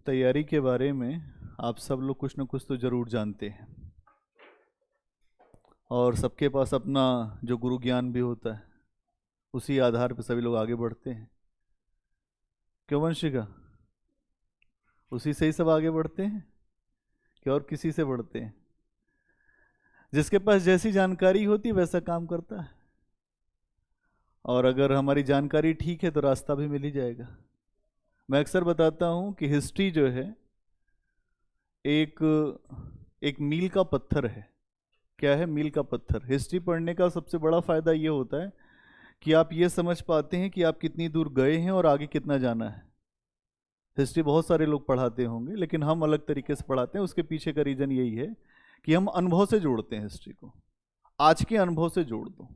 तैयारी के बारे में आप सब लोग कुछ न कुछ तो ज़रूर जानते हैं, और सबके पास अपना जो गुरु ज्ञान भी होता है, उसी आधार पर सभी लोग आगे बढ़ते हैं। क्यों वंशिका? उसी से ही सब आगे बढ़ते हैं कि और किसी से बढ़ते हैं? जिसके पास जैसी जानकारी होती है वैसा काम करता है, और अगर हमारी जानकारी ठीक है तो रास्ता भी मिल ही जाएगा। मैं अक्सर बताता हूँ कि हिस्ट्री जो है एक मील का पत्थर है। क्या है मील का पत्थर? हिस्ट्री पढ़ने का सबसे बड़ा फायदा ये होता है कि आप ये समझ पाते हैं कि आप कितनी दूर गए हैं और आगे कितना जाना है। हिस्ट्री बहुत सारे लोग पढ़ाते होंगे, लेकिन हम अलग तरीके से पढ़ाते हैं। उसके पीछे का रीजन यही है कि हम अनुभव से जोड़ते हैं हिस्ट्री को। आज के अनुभव से जोड़ दो।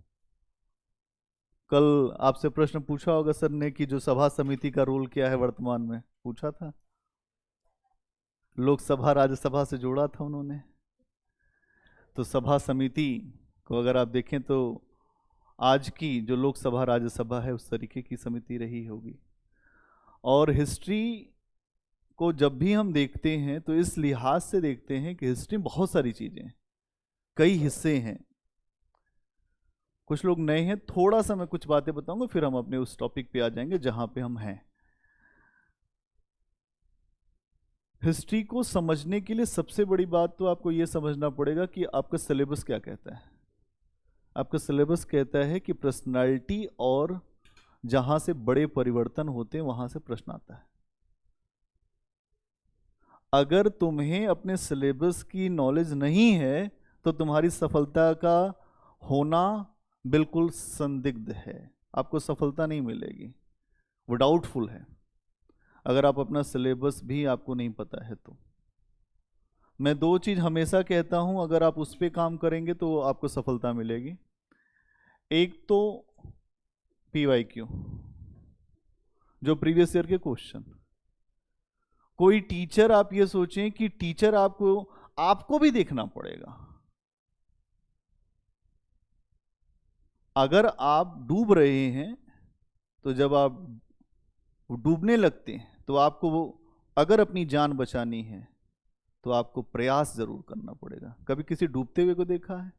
कल आपसे प्रश्न पूछा होगा सर ने कि जो सभा समिति का रोल क्या है वर्तमान में, पूछा था। लोकसभा राज्यसभा से जोड़ा था उन्होंने। तो सभा समिति को अगर आप देखें तो आज की जो लोकसभा राज्यसभा है उस तरीके की समिति रही होगी। और हिस्ट्री को जब भी हम देखते हैं तो इस लिहाज से देखते हैं कि हिस्ट्री में बहुत सारी चीजें हैं, कई हिस्से हैं। कुछ लोग नए हैं, थोड़ा सा मैं कुछ बातें बताऊंगा, फिर हम अपने उस टॉपिक पे आ जाएंगे जहां पे हम हैं। हिस्ट्री को समझने के लिए सबसे बड़ी बात तो आपको यह समझना पड़ेगा कि आपका सिलेबस क्या कहता है। आपका सिलेबस कहता है कि पर्सनालिटी और जहां से बड़े परिवर्तन होते हैं वहां से प्रश्न आता है। अगर तुम्हें अपने सिलेबस की नॉलेज नहीं है तो तुम्हारी सफलता का होना बिल्कुल संदिग्ध है। आपको सफलता नहीं मिलेगी, वो डाउटफुल है अगर आप अपना सिलेबस भी आपको नहीं पता है तो। मैं दो चीज हमेशा कहता हूं, अगर आप उस पर काम करेंगे तो आपको सफलता मिलेगी। एक तो PYQ, जो प्रीवियस ईयर के क्वेश्चन। कोई टीचर, आप ये सोचें कि टीचर आपको भी देखना पड़ेगा। अगर आप डूब रहे हैं तो जब आप डूबने लगते हैं तो आपको वो, अगर अपनी जान बचानी है तो आपको प्रयास जरूर करना पड़ेगा। कभी किसी डूबते हुए को देखा है?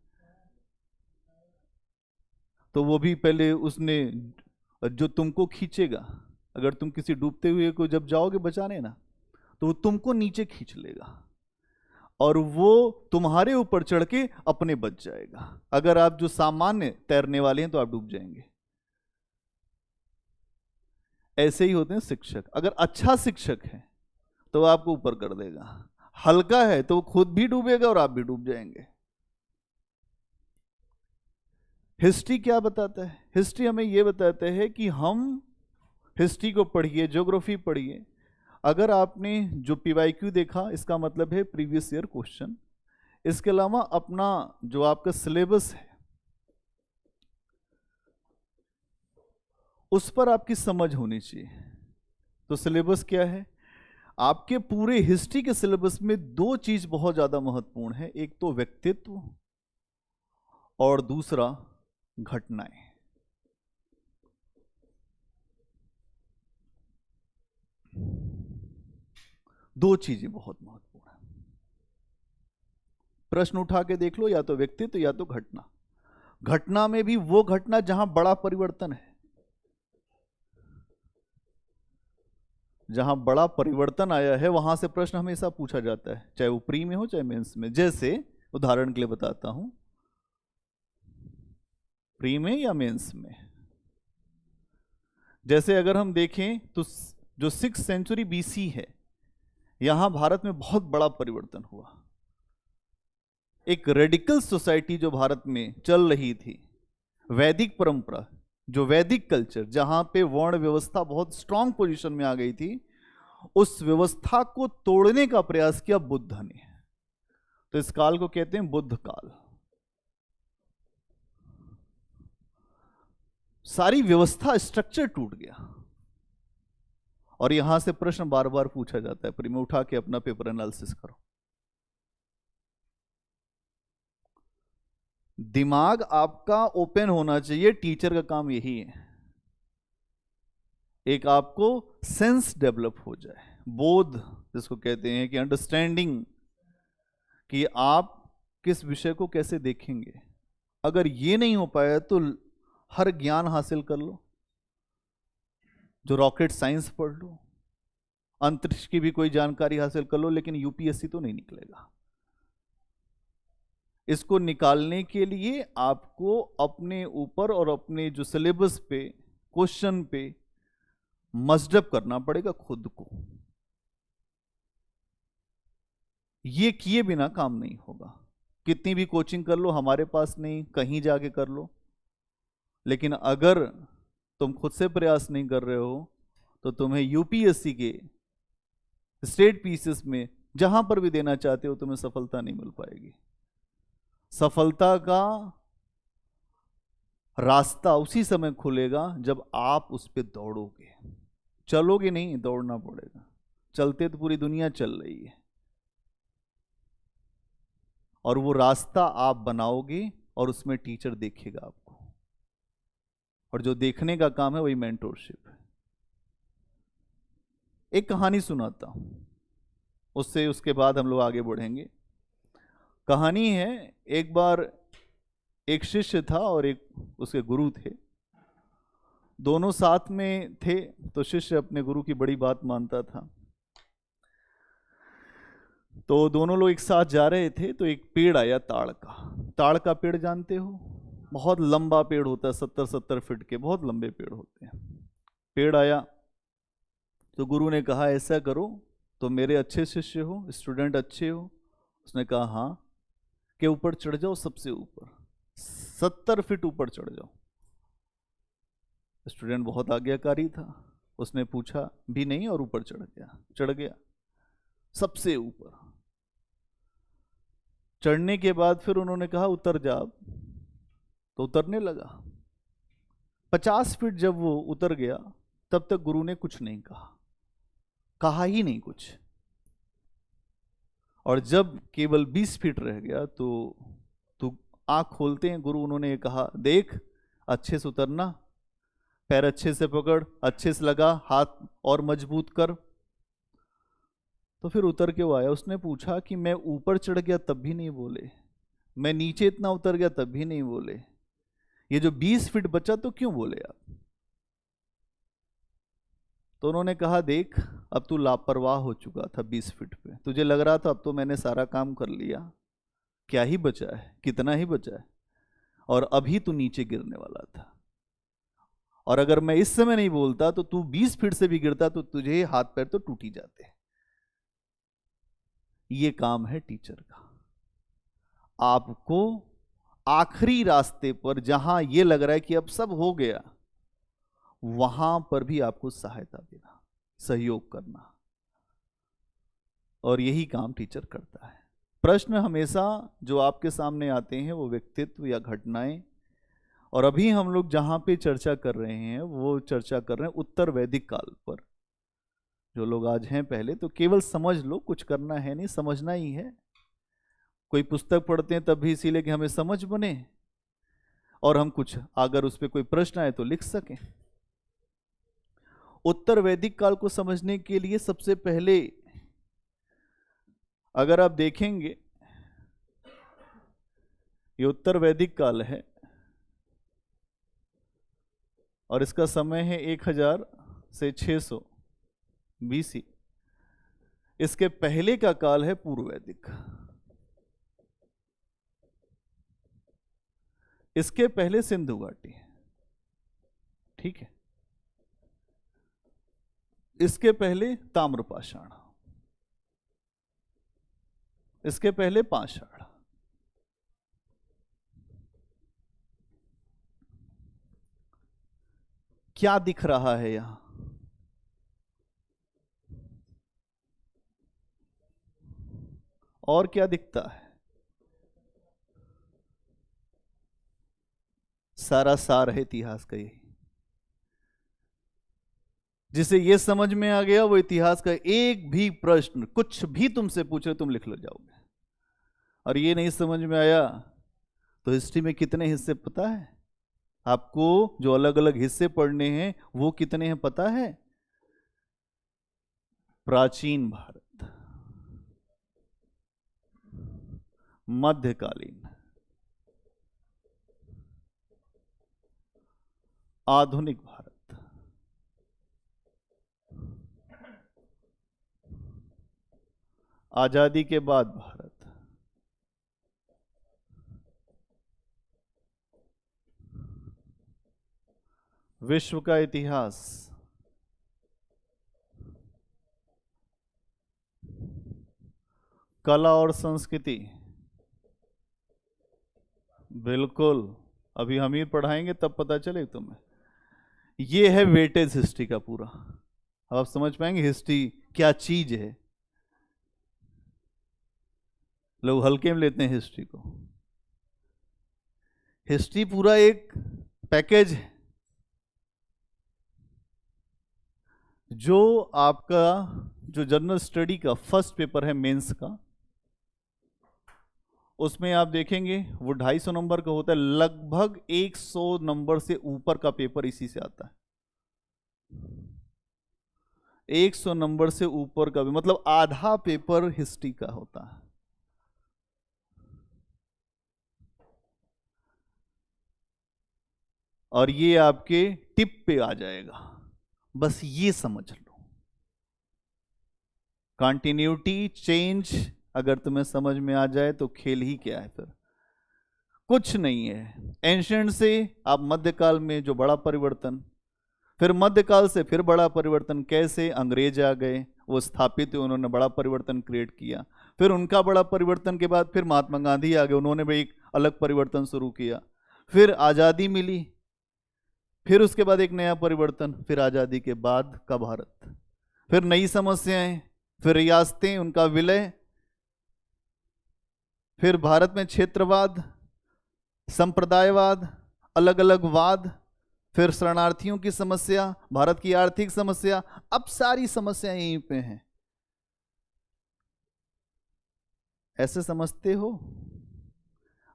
तो वो भी पहले उसने जो तुमको खींचेगा, अगर तुम किसी डूबते हुए को जब जाओगे बचाने ना, तो वो तुमको नीचे खींच लेगा और वो तुम्हारे ऊपर चढ़ के अपने बच जाएगा। अगर आप जो सामान्य तैरने वाले हैं तो आप डूब जाएंगे। ऐसे ही होते हैं शिक्षक। अगर अच्छा शिक्षक है तो आपको ऊपर कर देगा, हल्का है तो वो खुद भी डूबेगा और आप भी डूब जाएंगे। हिस्ट्री क्या बताता है? हिस्ट्री हमें यह बताता है कि हम हिस्ट्री को पढ़िए, ज्योग्राफी पढ़िए। अगर आपने जो PYQ देखा, इसका मतलब है प्रीवियस ईयर क्वेश्चन। इसके अलावा अपना जो आपका सिलेबस है उस पर आपकी समझ होनी चाहिए। तो सिलेबस क्या है? आपके पूरे हिस्ट्री के सिलेबस में दो चीज बहुत ज्यादा महत्वपूर्ण है। एक तो व्यक्तित्व और दूसरा घटनाएं। दो चीजें बहुत महत्वपूर्ण है। प्रश्न उठा के देख लो, या तो व्यक्तित्व या तो घटना। घटना में भी वो घटना जहां बड़ा परिवर्तन है, जहां बड़ा परिवर्तन आया है वहां से प्रश्न हमेशा पूछा जाता है, चाहे वो प्री में हो चाहे मेंस में। जैसे उदाहरण के लिए बताता हूं, प्री में या मेंस में, जैसे अगर हम देखें तो जो 6th सेंचुरी BC है, यहां भारत में बहुत बड़ा परिवर्तन हुआ। एक रेडिकल सोसाइटी जो भारत में चल रही थी, वैदिक परंपरा, जो वैदिक कल्चर, जहां पे वर्ण व्यवस्था बहुत स्ट्रांग पोजीशन में आ गई थी, उस व्यवस्था को तोड़ने का प्रयास किया बुद्ध ने। तो इस काल को कहते हैं बुद्ध काल। सारी व्यवस्था, स्ट्रक्चर टूट गया। और यहां से प्रश्न बार बार पूछा जाता है, प्री में उठा के अपना पेपर एनालिसिस करो। दिमाग आपका ओपन होना चाहिए, टीचर का काम यही है। एक आपको सेंस डेवलप हो जाए, बोध जिसको कहते हैं, कि अंडरस्टैंडिंग, कि आप किस विषय को कैसे देखेंगे। अगर ये नहीं हो पाया तो हर ज्ञान हासिल कर लो, जो रॉकेट साइंस पढ़ लो, अंतरिक्ष की भी कोई जानकारी हासिल कर लो, लेकिन यूपीएससी तो नहीं निकलेगा। इसको निकालने के लिए आपको अपने ऊपर और अपने जो सिलेबस पे, क्वेश्चन पे मजडप करना पड़ेगा खुद को। ये किए बिना काम नहीं होगा। कितनी भी कोचिंग कर लो, हमारे पास नहीं, कहीं जाके कर लो, लेकिन अगर तुम खुद से प्रयास नहीं कर रहे हो तो तुम्हें यूपीएससी के स्टेट पीसीएस में जहां पर भी देना चाहते हो, तुम्हें सफलता नहीं मिल पाएगी। सफलता का रास्ता उसी समय खुलेगा जब आप उस पर दौड़ोगे। चलोगे नहीं, दौड़ना पड़ेगा। चलते तो पूरी दुनिया चल रही है, और वो रास्ता आप बनाओगे और उसमें टीचर देखेगा आपको, और जो देखने का काम है वही मेंटोरशिप है। एक कहानी सुनाता हूं, उसके बाद हम लोग आगे बढ़ेंगे। कहानी है, एक बार एक शिष्य था और एक उसके गुरु थे। दोनों साथ में थे, तो शिष्य अपने गुरु की बड़ी बात मानता था। तो दोनों लोग एक साथ जा रहे थे, तो एक पेड़ आया ताड़ का पेड़ जानते हो, बहुत लंबा पेड़ होता है, 70-70 फीट के बहुत लंबे पेड़ होते हैं। पेड़ आया तो गुरु ने कहा, ऐसा करो, तो मेरे अच्छे शिष्य हो, स्टूडेंट अच्छे हो। उसने कहा हाँ, के ऊपर चढ़ जाओ, सबसे ऊपर 70 फीट ऊपर चढ़ जाओ। स्टूडेंट बहुत आज्ञाकारी था, उसने पूछा भी नहीं और ऊपर चढ़ गया सबसे ऊपर। चढ़ने के बाद फिर उन्होंने कहा उतर जा अब, तो उतरने लगा। 50 फीट जब वो उतर गया, तब तक गुरु ने कुछ नहीं कहा ही नहीं कुछ। और जब केवल 20 फीट रह गया तो आंख खोलते हैं गुरु, उन्होंने कहा, देख अच्छे से उतरना, पैर अच्छे से पकड़, अच्छे से लगा, हाथ और मजबूत कर। तो फिर उतर के वो आया। उसने पूछा कि मैं ऊपर चढ़ गया तब भी नहीं बोले, मैं नीचे इतना उतर गया तब भी नहीं बोले, ये जो 20 फीट बचा तो क्यों बोले आप? तो उन्होंने कहा, देख अब तू लापरवाह हो चुका था 20 फीट पे, तुझे लग रहा था अब तो मैंने सारा काम कर लिया, क्या ही बचा है, कितना ही बचा है, और अभी तू नीचे गिरने वाला था। और अगर मैं इस समय नहीं बोलता तो तू 20 फीट से भी गिरता तो तुझे हाथ पैर तो टूट ही जाते। ये काम है टीचर का, आपको आखिरी रास्ते पर, जहां ये लग रहा है कि अब सब हो गया, वहां पर भी आपको सहायता देना, सहयोग करना, और यही काम टीचर करता है। प्रश्न हमेशा जो आपके सामने आते हैं वो व्यक्तित्व या घटनाएं, और अभी हम लोग जहां पे चर्चा कर रहे हैं वो चर्चा कर रहे हैं उत्तर वैदिक काल पर। जो लोग आज हैं पहले, तो केवल समझ लो, कुछ करना है नहीं, समझना ही है। कोई पुस्तक पढ़ते हैं तब भी इसीलिए कि हमें समझ बने, और हम कुछ अगर उस पर कोई प्रश्न आए तो लिख सकें। उत्तर वैदिक काल को समझने के लिए सबसे पहले अगर आप देखेंगे, ये उत्तर वैदिक काल है और इसका समय है 1000 से 600 बीसी। इसके पहले का काल है पूर्व वैदिक, इसके पहले सिंधु घाटी, ठीक है, इसके पहले ताम्रपाषाण, इसके पहले पाषाण। क्या दिख रहा है यहां? और क्या दिखता है? सारा सार है इतिहास का यही। जिसे ये समझ में आ गया वो इतिहास का एक भी प्रश्न कुछ भी तुमसे पूछे तुम लिख लो जाओगे। और ये नहीं समझ में आया तो हिस्ट्री में कितने हिस्से पता है आपको? जो अलग अलग हिस्से पढ़ने हैं वो कितने हैं पता है? प्राचीन भारत, मध्यकालीन, आधुनिक भारत, आजादी के बाद भारत, विश्व का इतिहास, कला और संस्कृति। बिल्कुल, अभी हम ही पढ़ाएंगे तब पता चले तुम्हें। ये है वेटेज हिस्ट्री का पूरा। अब आप समझ पाएंगे हिस्ट्री क्या चीज है। लोग हल्के में लेते हैं हिस्ट्री को। हिस्ट्री पूरा एक पैकेज है जो आपका जो जनरल स्टडी का फर्स्ट पेपर है मेंस का, उसमें आप देखेंगे वो 250 नंबर का होता है। लगभग 100 नंबर से ऊपर का पेपर इसी से आता है। 100 नंबर से ऊपर का भी मतलब आधा पेपर हिस्ट्री का होता है। और ये आपके टिप पे आ जाएगा, बस ये समझ लो। कंटिन्यूटी चेंज अगर तुम्हें समझ में आ जाए तो खेल ही क्या है, फिर कुछ नहीं है। एंशिएंट से आप मध्यकाल में जो बड़ा परिवर्तन, फिर मध्यकाल से फिर बड़ा परिवर्तन। कैसे? अंग्रेज आ गए, वो स्थापित हुए, उन्होंने बड़ा परिवर्तन क्रिएट किया। फिर उनका बड़ा परिवर्तन के बाद फिर महात्मा गांधी आ गए, उन्होंने भी एक अलग परिवर्तन शुरू किया। फिर आज़ादी मिली, फिर उसके बाद एक नया परिवर्तन, फिर आज़ादी के बाद का भारत, फिर नई समस्याएं, फिर रियासतें, उनका विलय, फिर भारत में क्षेत्रवाद, संप्रदायवाद, अलग अलग वाद, फिर शरणार्थियों की समस्या, भारत की आर्थिक समस्या। अब सारी समस्या यहीं पे हैं। ऐसे समझते हो?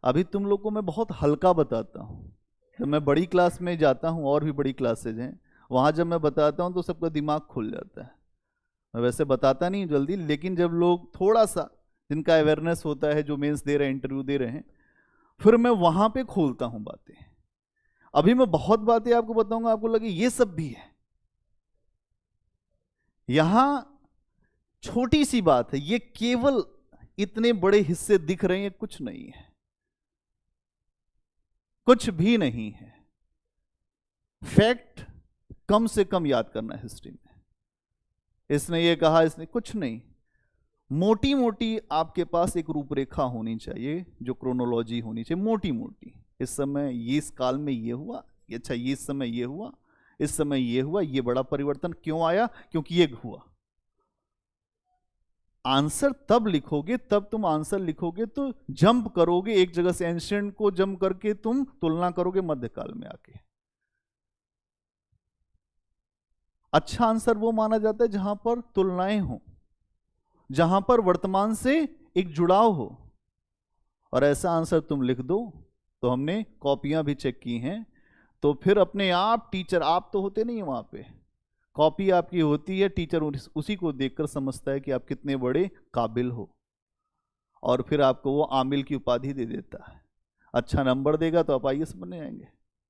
अभी तुम लोग को मैं बहुत हल्का बताता हूं। जब मैं बड़ी क्लास में जाता हूं, और भी बड़ी क्लासेज हैं, वहां जब मैं बताता हूं तो सबका दिमाग खुल जाता है। मैं वैसे बताता नहीं जल्दी, लेकिन जब लोग थोड़ा सा, जिनका अवेयरनेस होता है, जो मेंस दे रहे हैं, इंटरव्यू दे रहे हैं, फिर मैं वहां पे खोलता हूं बातें। अभी मैं बहुत बातें आपको बताऊंगा, आपको लगे ये सब भी है। यहां छोटी सी बात है, ये केवल इतने बड़े हिस्से दिख रहे हैं, कुछ नहीं है, कुछ भी नहीं है। फैक्ट कम से कम याद करना है हिस्ट्री में। इसने ये कहा, इसने कुछ नहीं। मोटी मोटी आपके पास एक रूपरेखा होनी चाहिए, जो क्रोनोलॉजी होनी चाहिए, मोटी मोटी। इस समय ये, इस काल में ये हुआ, अच्छा ये इस समय ये हुआ, इस समय ये हुआ, ये बड़ा परिवर्तन क्यों आया, क्योंकि ये हुआ। आंसर तब लिखोगे, तब तुम आंसर लिखोगे तो जंप करोगे एक जगह से, एंशिएंट को जंप करके तुम तुलना करोगे मध्यकाल में आके। अच्छा आंसर वो माना जाता है जहां पर तुलनाएं हो, जहां पर वर्तमान से एक जुड़ाव हो। और ऐसा आंसर तुम लिख दो, तो हमने कॉपियां भी चेक की हैं, तो फिर अपने आप टीचर, आप तो होते नहीं वहां पे, कॉपी आपकी होती है, टीचर उसी को देखकर समझता है कि आप कितने बड़े काबिल हो, और फिर आपको वो आमिल की उपाधि दे देता है। अच्छा नंबर देगा तो आप आईएएस बने जाएंगे,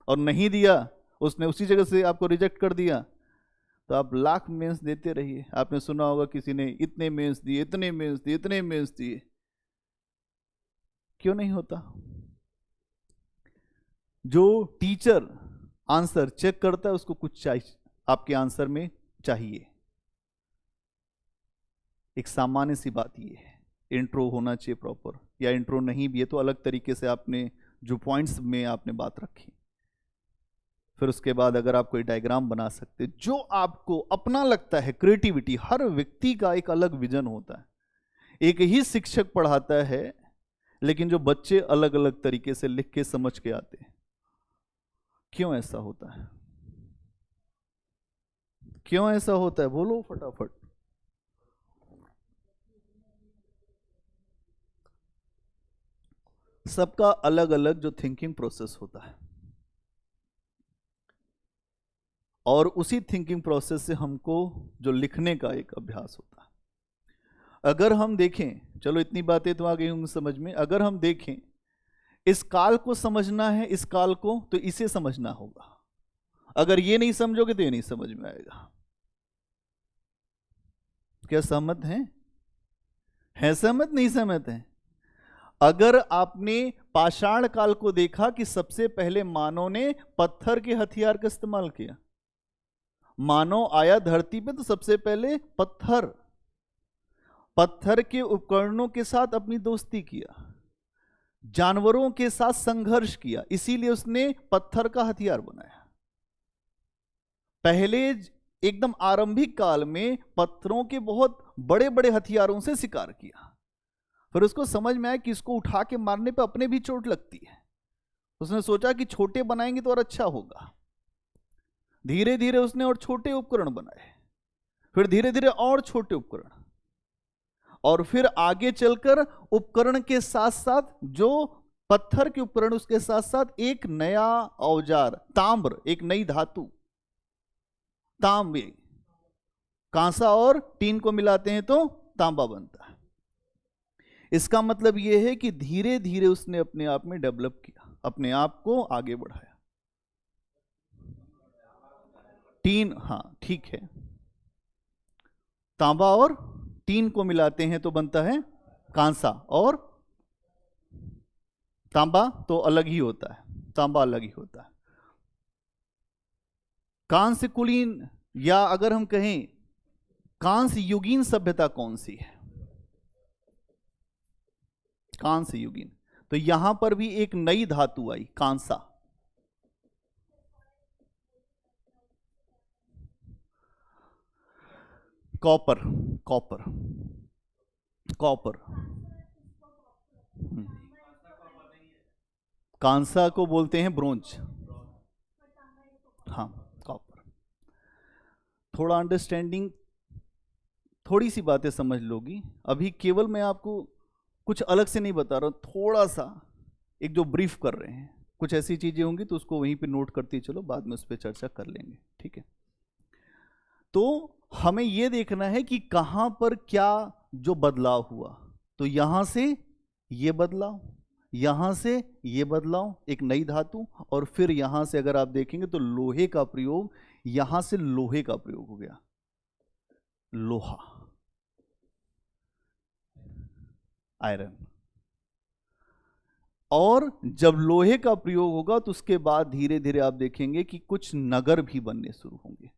और नहीं दिया, उसने उसी जगह से आपको रिजेक्ट कर दिया, तो आप लाख मेंस देते रहिए। आपने सुना होगा किसी ने इतने मेंस दिए, इतने मेंस दिए, इतने मेंस दिए। क्यों नहीं होता? जो टीचर आंसर चेक करता है उसको कुछ चाहिए, आपके आंसर में चाहिए। एक सामान्य सी बात ये है, इंट्रो होना चाहिए प्रॉपर, या इंट्रो नहीं भी है तो अलग तरीके से आपने जो पॉइंट्स में आपने बात रखी। फिर उसके बाद अगर आप कोई डायग्राम बना सकते, जो आपको अपना लगता है, क्रिएटिविटी, हर व्यक्ति का एक अलग विजन होता है। एक ही शिक्षक पढ़ाता है, लेकिन जो बच्चे अलग अलग तरीके से लिख के समझ के आते हैं। क्यों ऐसा होता है? क्यों ऐसा होता है? बोलो फटाफट। सबका अलग अलग जो थिंकिंग प्रोसेस होता है। और उसी थिंकिंग प्रोसेस से हमको जो लिखने का एक अभ्यास होता है। अगर हम देखें, चलो इतनी बातें तो आ गई होंगी समझ में, अगर हम देखें इस काल को समझना है, इस काल को, तो इसे समझना होगा। अगर ये नहीं समझोगे तो ये नहीं समझ में आएगा। क्या सहमत हैं? है सहमत, नहीं सहमत हैं? अगर आपने पाषाण काल को देखा कि सबसे पहले मानव ने पत्थर के हथियार का इस्तेमाल किया। मानव आया धरती पे तो सबसे पहले पत्थर के उपकरणों के साथ अपनी दोस्ती किया, जानवरों के साथ संघर्ष किया, इसीलिए उसने पत्थर का हथियार बनाया। पहले एकदम आरंभिक काल में पत्थरों के बहुत बड़े बड़े हथियारों से शिकार किया, फिर उसको समझ में आया कि इसको उठा के मारने पे अपने भी चोट लगती है। उसने सोचा कि छोटे बनाएंगे तो और अच्छा होगा। धीरे धीरे उसने और छोटे उपकरण बनाए, फिर धीरे धीरे और छोटे उपकरण, और फिर आगे चलकर उपकरण के साथ साथ जो पत्थर के उपकरण, उसके साथ साथ एक नया औजार ताम्र, एक नई धातु तांबे, कांसा और टीन को मिलाते हैं तो तांबा बनता है। इसका मतलब यह है कि धीरे धीरे उसने अपने आप में डेवलप किया, अपने आप को आगे बढ़ाया। टीन, हाँ ठीक है, तांबा और टीन को मिलाते हैं तो बनता है कांसा, और तांबा तो अलग ही होता है, तांबा अलग ही होता है। कांस्य कुलीन, या अगर हम कहें कांस्य युगीन सभ्यता कौन सी है? कांस्य युगीन, तो यहां पर भी एक नई धातु आई, कांसा। Copper, copper, copper. कांसा को बोलते हैं ब्रोंज। हाँ, कॉपर। थोड़ा अंडरस्टैंडिंग, थोड़ी सी बातें समझ लोगी। अभी केवल मैं आपको कुछ अलग से नहीं बता रहा हूं, थोड़ा सा एक जो ब्रीफ कर रहे हैं, कुछ ऐसी चीजें होंगी तो उसको वहीं पे नोट करती चलो, बाद में उस पर चर्चा कर लेंगे, ठीक है? तो हमें यह देखना है कि कहां पर क्या जो बदलाव हुआ। तो यहां से ये बदलाव, यहां से ये बदलाव, एक नई धातु, और फिर यहां से अगर आप देखेंगे तो लोहे का प्रयोग, यहां से लोहे का प्रयोग हो गया, लोहा, आयरन। और जब लोहे का प्रयोग होगा तो उसके बाद धीरे धीरे आप देखेंगे कि कुछ नगर भी बनने शुरू होंगे,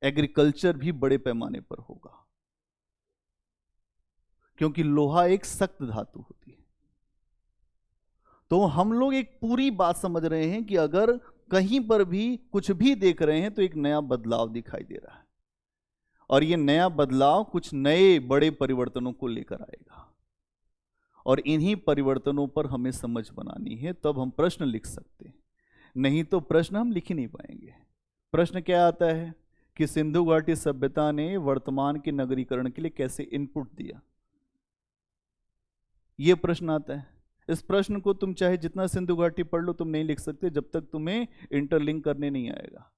एग्रीकल्चर भी बड़े पैमाने पर होगा, क्योंकि लोहा एक सख्त धातु होती है। तो हम लोग एक पूरी बात समझ रहे हैं कि अगर कहीं पर भी कुछ भी देख रहे हैं तो एक नया बदलाव दिखाई दे रहा है, और ये नया बदलाव कुछ नए बड़े परिवर्तनों को लेकर आएगा, और इन्हीं परिवर्तनों पर हमें समझ बनानी है, तब हम प्रश्न लिख सकते हैं। नहीं तो प्रश्न हम लिख ही नहीं पाएंगे। प्रश्न क्या आता है कि सिंधु घाटी सभ्यता ने वर्तमान के नगरीकरण के लिए कैसे इनपुट दिया, यह प्रश्न आता है। इस प्रश्न को तुम चाहे जितना सिंधु घाटी पढ़ लो, तुम नहीं लिख सकते जब तक तुम्हें इंटरलिंक करने नहीं आएगा।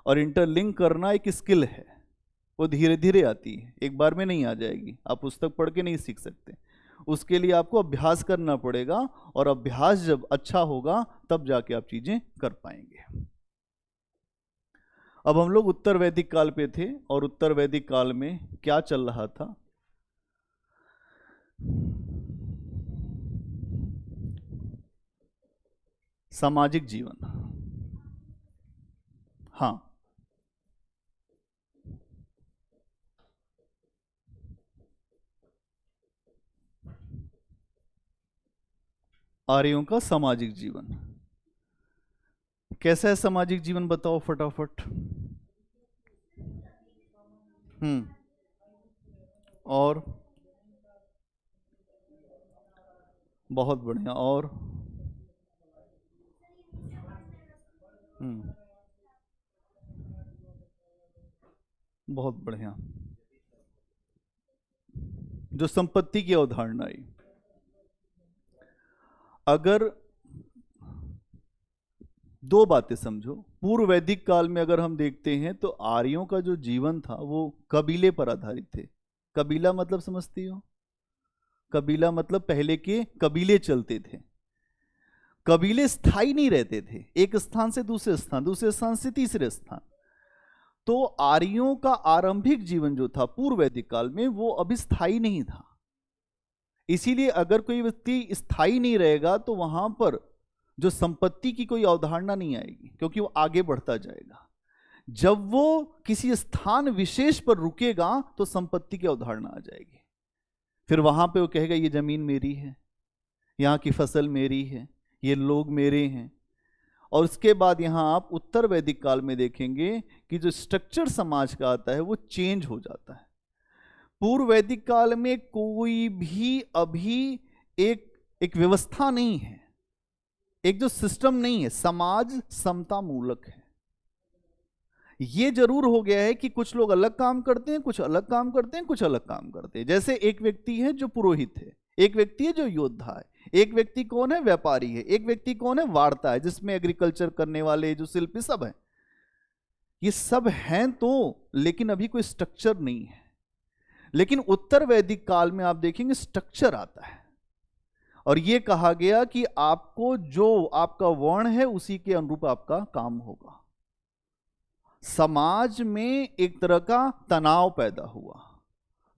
और इंटरलिंक करना एक स्किल है, वो धीरे धीरे आती है, एक बार में नहीं आ जाएगी। आप पुस्तक पढ़ के नहीं सीख सकते, उसके लिए आपको अभ्यास करना पड़ेगा, और अभ्यास जब अच्छा होगा तब जाके आप चीजें कर पाएंगे। अब हम लोग उत्तर वैदिक काल पे थे, और उत्तर वैदिक काल में क्या चल रहा था? सामाजिक जीवन। हाँ, आर्यों का सामाजिक जीवन कैसा है? सामाजिक जीवन बताओ फटाफट। और बहुत बढ़िया, और बहुत बढ़िया। जो संपत्ति की अवधारणा आई, अगर दो बातें समझो। पूर्व वैदिक काल में अगर हम देखते हैं तो आर्यों का जो जीवन था वो कबीले पर आधारित थे। कबीला मतलब समझती हो? कबीला मतलब पहले के कबीले चलते थे। कबीले स्थायी नहीं रहते थे, एक स्थान से दूसरे स्थान, दूसरे स्थान से तीसरे स्थान। तो आर्यों का आरंभिक जीवन जो था पूर्व वैदिक काल में वो अभी स्थायी नहीं था। इसीलिए अगर कोई व्यक्ति स्थायी नहीं रहेगा तो वहां पर जो संपत्ति की कोई अवधारणा नहीं आएगी, क्योंकि वो आगे बढ़ता जाएगा। जब वो किसी स्थान विशेष पर रुकेगा तो संपत्ति की अवधारणा आ जाएगी। फिर वहां पे वो कहेगा ये जमीन मेरी है, यहाँ की फसल मेरी है, ये लोग मेरे हैं। और उसके बाद यहां आप उत्तर वैदिक काल में देखेंगे कि जो स्ट्रक्चर समाज का आता है वो चेंज हो जाता है। पूर्व वैदिक काल में कोई भी अभी एक व्यवस्था नहीं है, एक जो सिस्टम नहीं है, समाज समता मूलक है। ये जरूर हो गया है कि कुछ लोग अलग काम करते हैं, कुछ अलग काम करते हैं, कुछ अलग काम करते हैं। जैसे एक व्यक्ति है जो पुरोहित है, एक व्यक्ति है जो योद्धा है, एक व्यक्ति कौन है व्यापारी है, एक व्यक्ति कौन है वार्ता है, जिसमें एग्रीकल्चर करने वाले जो शिल्पी सब है। ये सब हैं तो, लेकिन अभी कोई स्ट्रक्चर नहीं है। लेकिन उत्तर वैदिक काल में आप देखेंगे स्ट्रक्चर आता है और ये कहा गया कि आपको जो आपका वर्ण है उसी के अनुरूप आपका काम होगा। समाज में एक तरह का तनाव पैदा हुआ।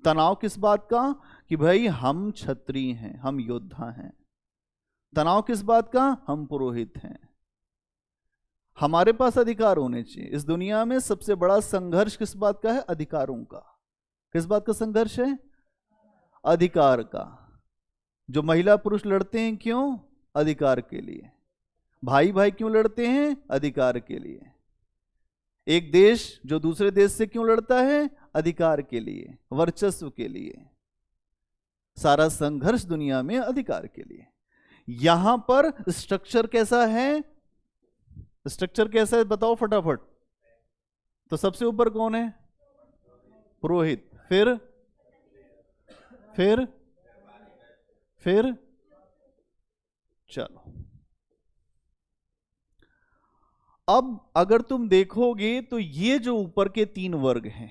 तनाव किस बात का? कि भाई हम क्षत्रिय हैं, हम योद्धा हैं। तनाव किस बात का? हम पुरोहित हैं, हमारे पास अधिकार होने चाहिए। इस दुनिया में सबसे बड़ा संघर्ष किस बात का है? अधिकारों का। किस बात का संघर्ष है? अधिकार का। जो महिला पुरुष लड़ते हैं क्यों? अधिकार के लिए। भाई भाई क्यों लड़ते हैं? अधिकार के लिए। एक देश जो दूसरे देश से क्यों लड़ता है? अधिकार के लिए, वर्चस्व के लिए। सारा संघर्ष दुनिया में अधिकार के लिए। यहां पर स्ट्रक्चर कैसा है? स्ट्रक्चर कैसा है बताओ फटाफट। तो सबसे ऊपर कौन है? पुरोहित। फिर चलो, अब अगर तुम देखोगे तो ये जो ऊपर के 3 वर्ग हैं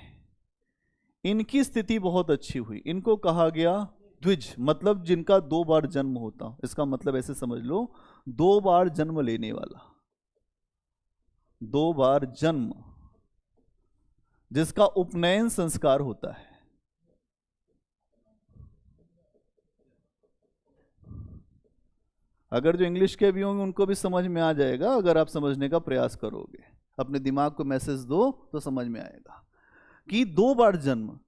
इनकी स्थिति बहुत अच्छी हुई। इनको कहा गया द्विज, मतलब जिनका 2 बार जन्म होता। इसका मतलब ऐसे समझ लो, 2 बार जन्म लेने वाला, 2 बार जन्म, जिसका उपनयन संस्कार होता है। अगर जो इंग्लिश के भी होंगे उनको भी समझ में आ जाएगा, अगर आप समझने का प्रयास करोगे, अपने दिमाग को मैसेज दो तो समझ में आएगा कि 2 बार जन्म।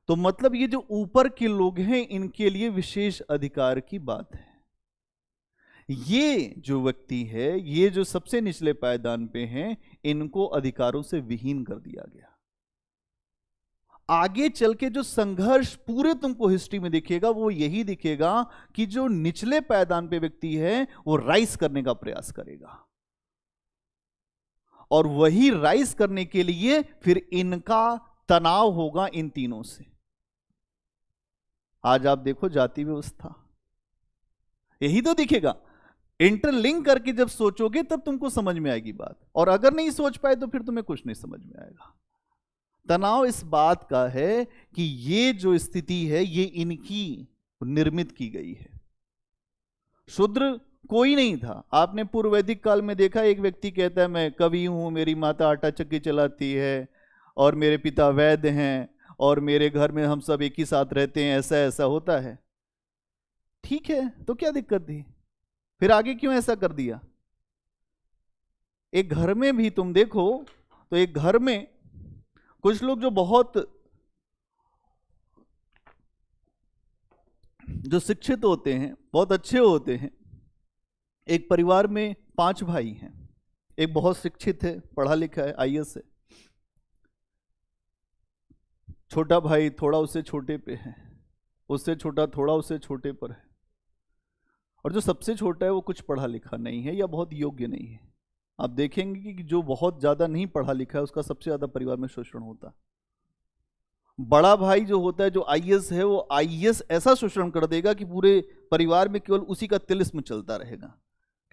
तो मतलब ये जो ऊपर के लोग हैं इनके लिए विशेष अधिकार की बात है। ये जो व्यक्ति है, ये जो सबसे निचले पायदान पे हैं, इनको अधिकारों से विहीन कर दिया गया। आगे चल के जो संघर्ष पूरे तुमको हिस्ट्री में दिखेगा वो यही दिखेगा कि जो निचले पायदान पे व्यक्ति है वो राइज करने का प्रयास करेगा, और वही राइज करने के लिए फिर इनका तनाव होगा इन तीनों से। आज आप देखो जाति व्यवस्था, यही तो दिखेगा। इंटरलिंक करके जब सोचोगे तब तुमको समझ में आएगी बात, और अगर नहीं सोच पाए तो फिर तुम्हें कुछ नहीं समझ में आएगा। तनाव इस बात का है कि ये जो स्थिति है ये इनकी निर्मित की गई है। शूद्र कोई नहीं था। आपने पूर्व वैदिक काल में देखा, एक व्यक्ति कहता है मैं कवि हूं, मेरी माता आटा चक्की चलाती है, और मेरे पिता वैद्य हैं, और मेरे घर में हम सब एक ही साथ रहते हैं, ऐसा ऐसा होता है। ठीक है, तो क्या दिक्कत थी? फिर आगे क्यों ऐसा कर दिया? एक घर में भी तुम देखो तो एक घर में कुछ लोग जो बहुत जो शिक्षित होते हैं, बहुत अच्छे होते हैं। एक परिवार में 5 भाई हैं, एक बहुत शिक्षित है, पढ़ा लिखा है, आईएएस है। छोटा भाई थोड़ा उससे छोटे पे है, उससे छोटा थोड़ा उससे छोटे पर है, और जो सबसे छोटा है वो कुछ पढ़ा लिखा नहीं है या बहुत योग्य नहीं है। आप देखेंगे कि जो बहुत ज्यादा नहीं पढ़ा लिखा है उसका सबसे ज्यादा परिवार में शोषण होता। बड़ा भाई जो होता है, जो आईएएस है, वो आईएएस ऐसा शोषण कर देगा कि पूरे परिवार में केवल उसी का तिलिस्म चलता रहेगा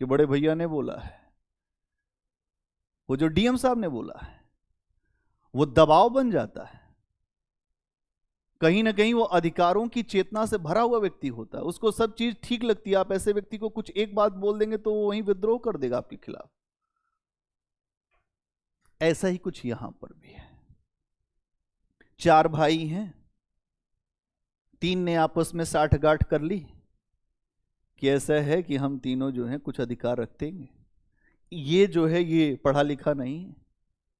कि बड़े भैया ने बोला है। वो जो डीएम साहब ने बोला है वो दबाव बन जाता है। कहीं ना कहीं वो अधिकारों की चेतना से भरा हुआ व्यक्ति होता है, उसको सब चीज ठीक लगती है। आप ऐसे व्यक्ति को कुछ एक बात बोल देंगे तो वो वहीं विद्रोह कर देगा आपके खिलाफ। ऐसा ही कुछ यहां पर भी है। 4 भाई हैं, 3 ने आपस में साठगांठ कर ली कि ऐसा है कि हम तीनों जो हैं कुछ अधिकार रखते हैं। ये जो है ये पढ़ा लिखा नहीं है,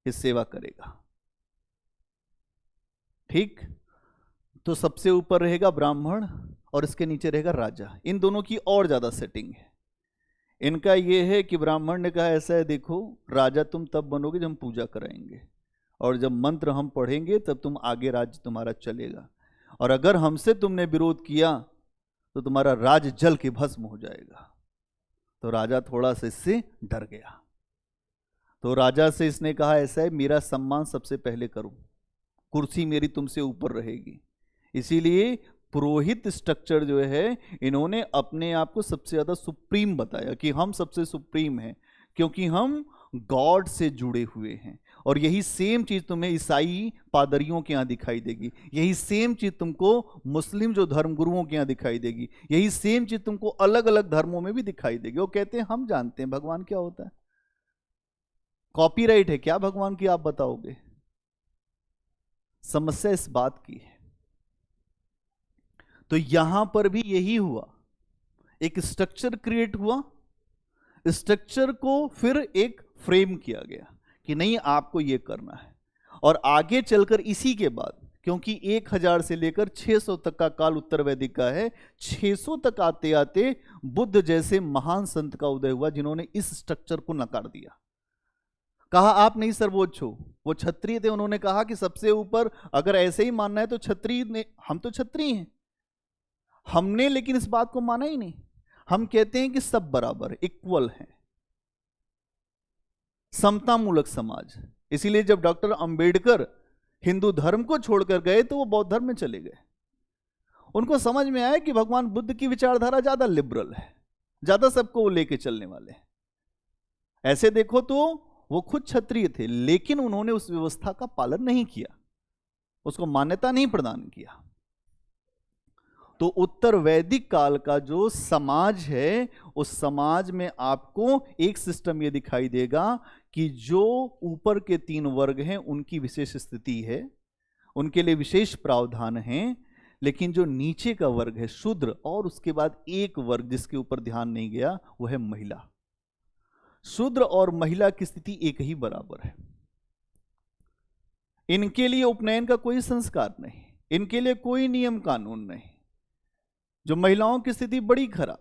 ये सेवा करेगा। ठीक, तो सबसे ऊपर रहेगा ब्राह्मण और इसके नीचे रहेगा राजा। इन दोनों की और ज्यादा सेटिंग है। इनका ये है कि ब्राह्मण ने कहा ऐसा है, देखो राजा तुम तब बनोगे जब हम पूजा कराएंगे, और जब मंत्र हम पढ़ेंगे तब तुम आगे राज्य तुम्हारा चलेगा, और अगर हमसे तुमने विरोध किया तो तुम्हारा राज जल के भस्म हो जाएगा। तो राजा थोड़ा सा इससे डर गया। तो राजा से इसने कहा ऐसा है, मेरा सम्मान सबसे पहले करो, कुर्सी मेरी तुमसे ऊपर रहेगी। इसीलिए पुरोहित स्ट्रक्चर जो है, इन्होंने अपने आप को सबसे ज्यादा सुप्रीम बताया कि हम सबसे सुप्रीम हैं, क्योंकि हम गॉड से जुड़े हुए हैं। और यही सेम चीज तुम्हें ईसाई पादरियों के यहां दिखाई देगी, यही सेम चीज तुमको मुस्लिम जो धर्मगुरुओं के यहां दिखाई देगी, यही सेम चीज तुमको अलग अलग धर्मों में भी दिखाई देगी। वो कहते हैं हम जानते हैं भगवान क्या होता है। कॉपीराइट है क्या भगवान की, आप बताओगे? समस्या इस बात की है। तो यहां पर भी यही हुआ, एक स्ट्रक्चर क्रिएट हुआ, स्ट्रक्चर को फिर एक फ्रेम किया गया कि नहीं आपको यह करना है। और आगे चलकर इसी के बाद, क्योंकि 1000 से लेकर 600 तक का काल उत्तर वैदिक का है, 600 तक आते आते बुद्ध जैसे महान संत का उदय हुआ जिन्होंने इस स्ट्रक्चर को नकार दिया। कहा आप नहीं सर्वोच्च हो। वो क्षत्रिय थे, उन्होंने कहा कि सबसे ऊपर अगर ऐसे ही मानना है तो क्षत्रिय ने, हम तो क्षत्रिय हैं। हमने लेकिन इस बात को माना ही नहीं। हम कहते हैं कि सब बराबर इक्वल हैं, समतामूलक समाज। इसीलिए जब डॉक्टर अंबेडकर हिंदू धर्म को छोड़कर गए तो वो बौद्ध धर्म में चले गए। उनको समझ में आया कि भगवान बुद्ध की विचारधारा ज्यादा लिबरल है, ज्यादा सबको वो लेके चलने वाले हैं। ऐसे देखो तो वो खुद क्षत्रिय थे, लेकिन उन्होंने उस व्यवस्था का पालन नहीं किया, उसको मान्यता नहीं प्रदान किया। तो उत्तर वैदिक काल का जो समाज है, उस समाज में आपको एक सिस्टम ये दिखाई देगा कि जो ऊपर के 3 वर्ग हैं उनकी विशेष स्थिति है, उनके लिए विशेष प्रावधान है, लेकिन जो नीचे का वर्ग है शूद्र, और उसके बाद एक वर्ग जिसके ऊपर ध्यान नहीं गया वो है महिला। शूद्र और महिला की स्थिति एक ही बराबर है। इनके लिए उपनयन का कोई संस्कार नहीं, इनके लिए कोई नियम कानून नहीं। जो महिलाओं की स्थिति बड़ी खराब,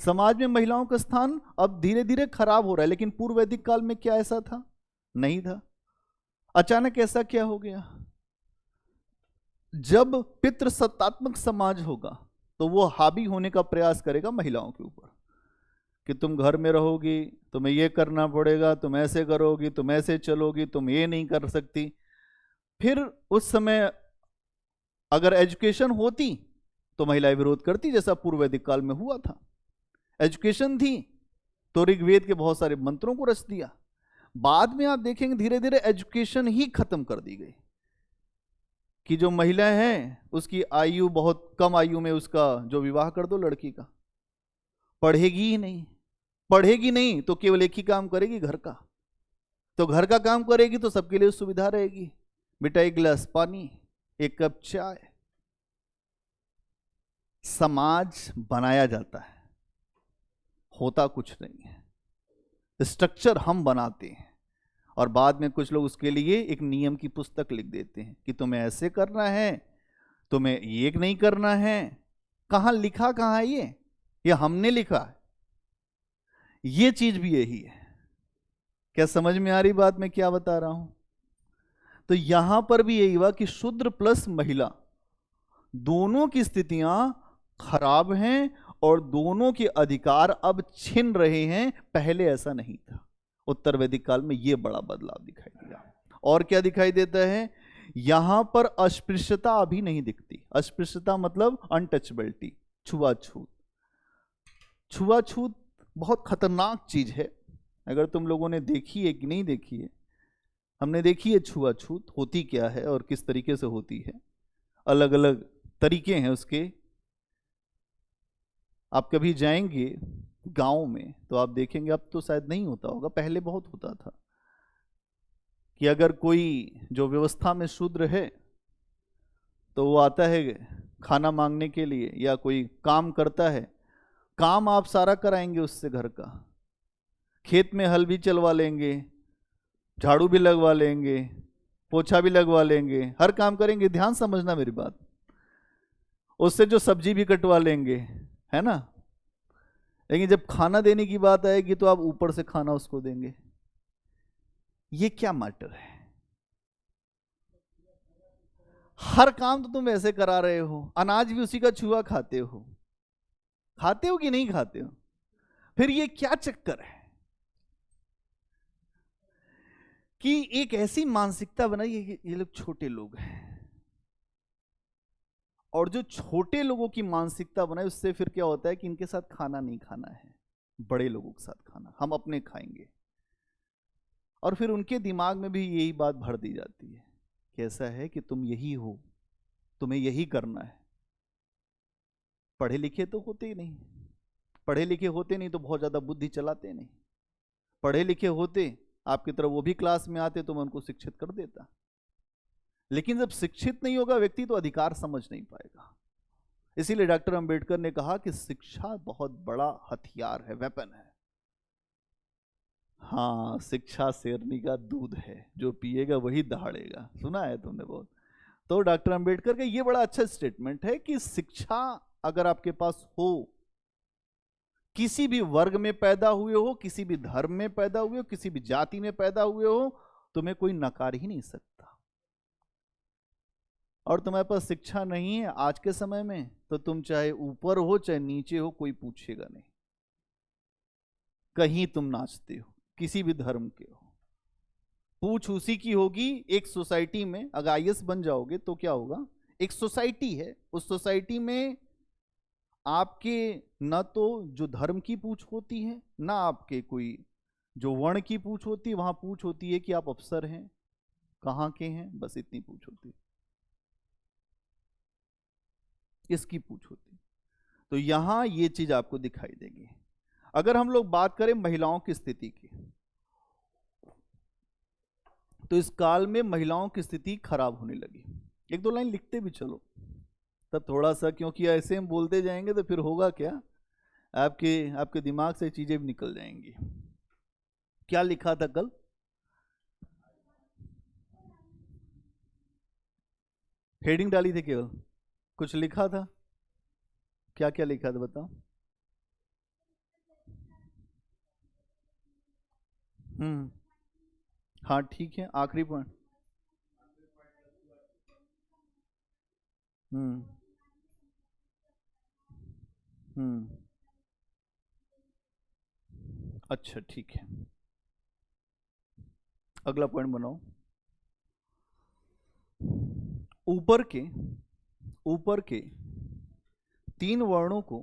समाज में महिलाओं का स्थान अब धीरे धीरे खराब हो रहा है, लेकिन पूर्व वैदिक काल में क्या ऐसा था? नहीं था। अचानक ऐसा क्या हो गया? जब पितृसत्तात्मक समाज होगा तो वो हावी होने का प्रयास करेगा महिलाओं के ऊपर कि तुम घर में रहोगी, तुम्हें ये करना पड़ेगा, तुम ऐसे करोगी, तुम ऐसे चलोगी, तुम ये नहीं कर सकती। फिर उस समय अगर एजुकेशन होती तो महिलाएं विरोध करती, जैसा पूर्व वैदिक काल में हुआ था। एजुकेशन थी तो ऋग्वेद के बहुत सारे मंत्रों को रच दिया। बाद में आप देखेंगे धीरे धीरे एजुकेशन ही खत्म कर दी गई कि जो महिला है उसकी आयु, बहुत कम आयु में उसका जो विवाह कर दो लड़की का, पढ़ेगी ही नहीं। पढ़ेगी नहीं तो केवल एक ही काम करेगी, घर का। तो घर का काम करेगी तो सबके लिए सुविधा रहेगी, बेटा एक गिलास पानी, एक कप चाय। समाज बनाया जाता है, होता कुछ नहीं है। स्ट्रक्चर हम बनाते हैं और बाद में कुछ लोग उसके लिए एक नियम की पुस्तक लिख देते हैं कि तुम्हें ऐसे करना है, तुम्हें ये नहीं करना है। कहां लिखा, कहां है ये हमने लिखा है। ये चीज भी यही है। क्या समझ में आ रही बात मैं क्या बता रहा हूं? तो यहां पर भी यही हुआ कि शूद्र प्लस महिला दोनों की स्थितियां खराब हैं और दोनों के अधिकार अब छिन रहे हैं। पहले ऐसा नहीं था। उत्तर वैदिक काल में यह बड़ा बदलाव दिखाई दिया। और क्या दिखाई देता है? यहां पर अस्पृश्यता अभी नहीं दिखती। अस्पृश्यता मतलब अनटचेबिलिटी, छुआछूत। छुआछूत बहुत खतरनाक चीज है। अगर तुम लोगों ने देखी है कि नहीं देखी है, हमने देखी है छुआछूत होती क्या है और किस तरीके से होती है, अलग अलग तरीके हैं उसके। आप कभी जाएंगे गांव में तो आप देखेंगे, अब तो शायद नहीं होता होगा, पहले बहुत होता था कि अगर कोई जो व्यवस्था में शूद्र है तो वो आता है खाना मांगने के लिए, या कोई काम करता है, काम आप सारा कराएंगे उससे, घर का, खेत में हल भी चलवा लेंगे, झाड़ू भी लगवा लेंगे, पोछा भी लगवा लेंगे, हर काम करेंगे, ध्यान समझना मेरी बात, उससे जो सब्जी भी कटवा लेंगे, है ना। लेकिन जब खाना देने की बात आएगी तो आप ऊपर से खाना उसको देंगे। ये क्या मैटर है? हर काम तो तुम ऐसे करा रहे हो, अनाज भी उसी का छुआ खाते हो, खाते हो कि नहीं खाते हो? फिर ये क्या चक्कर है कि एक ऐसी मानसिकता बनाई है कि ये लोग छोटे लोग हैं, और जो छोटे लोगों की मानसिकता बनाई उससे फिर क्या होता है कि इनके साथ खाना नहीं खाना है, बड़े लोगों के साथ खाना, हम अपने खाएंगे। और फिर उनके दिमाग में भी यही बात भर दी जाती है कि ऐसा है कि तुम यही हो, तुम्हें यही करना है। पढ़े लिखे तो होते ही नहीं, पढ़े लिखे होते नहीं तो बहुत ज़्यादा बुद्धि चलाते नहीं, पढ़े लिखे होते आपकी तरह वो भी क्लास में आते तो मैं उनको शिक्षित कर देता। लेकिन जब शिक्षित नहीं होगा व्यक्ति तो अधिकार समझ नहीं पाएगा। इसीलिए डॉक्टर अंबेडकर ने कहा कि शिक्षा बहुत बड़ा हथियार है, वेपन है। हाँ, शिक्षा शेरनी का दूध है, जो पिएगा वही दहाड़ेगा, सुना है तुमने बहुत। तो डॉक्टर अंबेडकर का ये बड़ा अच्छा स्टेटमेंट है कि शिक्षा अगर आपके पास हो, किसी भी वर्ग में पैदा हुए हो, किसी भी धर्म में पैदा हुए हो, किसी भी जाति में पैदा हुए हो, तुम्हें कोई नकार ही नहीं सकता। और तुम्हारे पास शिक्षा नहीं है आज के समय में तो तुम चाहे ऊपर हो चाहे नीचे हो, कोई पूछेगा नहीं। कहीं तुम नाचते हो, किसी भी धर्म के हो, पूछ उसी की होगी। एक सोसाइटी में अगर आईएएस बन जाओगे तो क्या होगा, एक सोसाइटी है, उस सोसाइटी में आपके न तो जो धर्म की पूछ होती है, ना आपके कोई जो वर्ण की पूछ होती है, वहां पूछ होती है कि आप अफसर हैं, कहाँ के हैं, बस इतनी पूछ होती है, इसकी पूछ होती है। तो यहां ये चीज आपको दिखाई देगी। अगर हम लोग बात करें महिलाओं की स्थिति की, तो इस काल में महिलाओं की स्थिति खराब होने लगी। एक दो लाइन लिखते भी चलो तब थोड़ा सा, क्योंकि ऐसे हम बोलते जाएंगे तो फिर होगा क्या, आपके दिमाग से चीजें भी निकल जाएंगी। क्या लिखा था कल? हेडिंग डाली थी केवल, कुछ लिखा था? क्या क्या लिखा था बताओ। हाँ ठीक है, आखिरी पॉइंट। हम्म हम्म अच्छा ठीक है, अगला पॉइंट बनाओ। ऊपर के ऊपर के तीन वर्णों को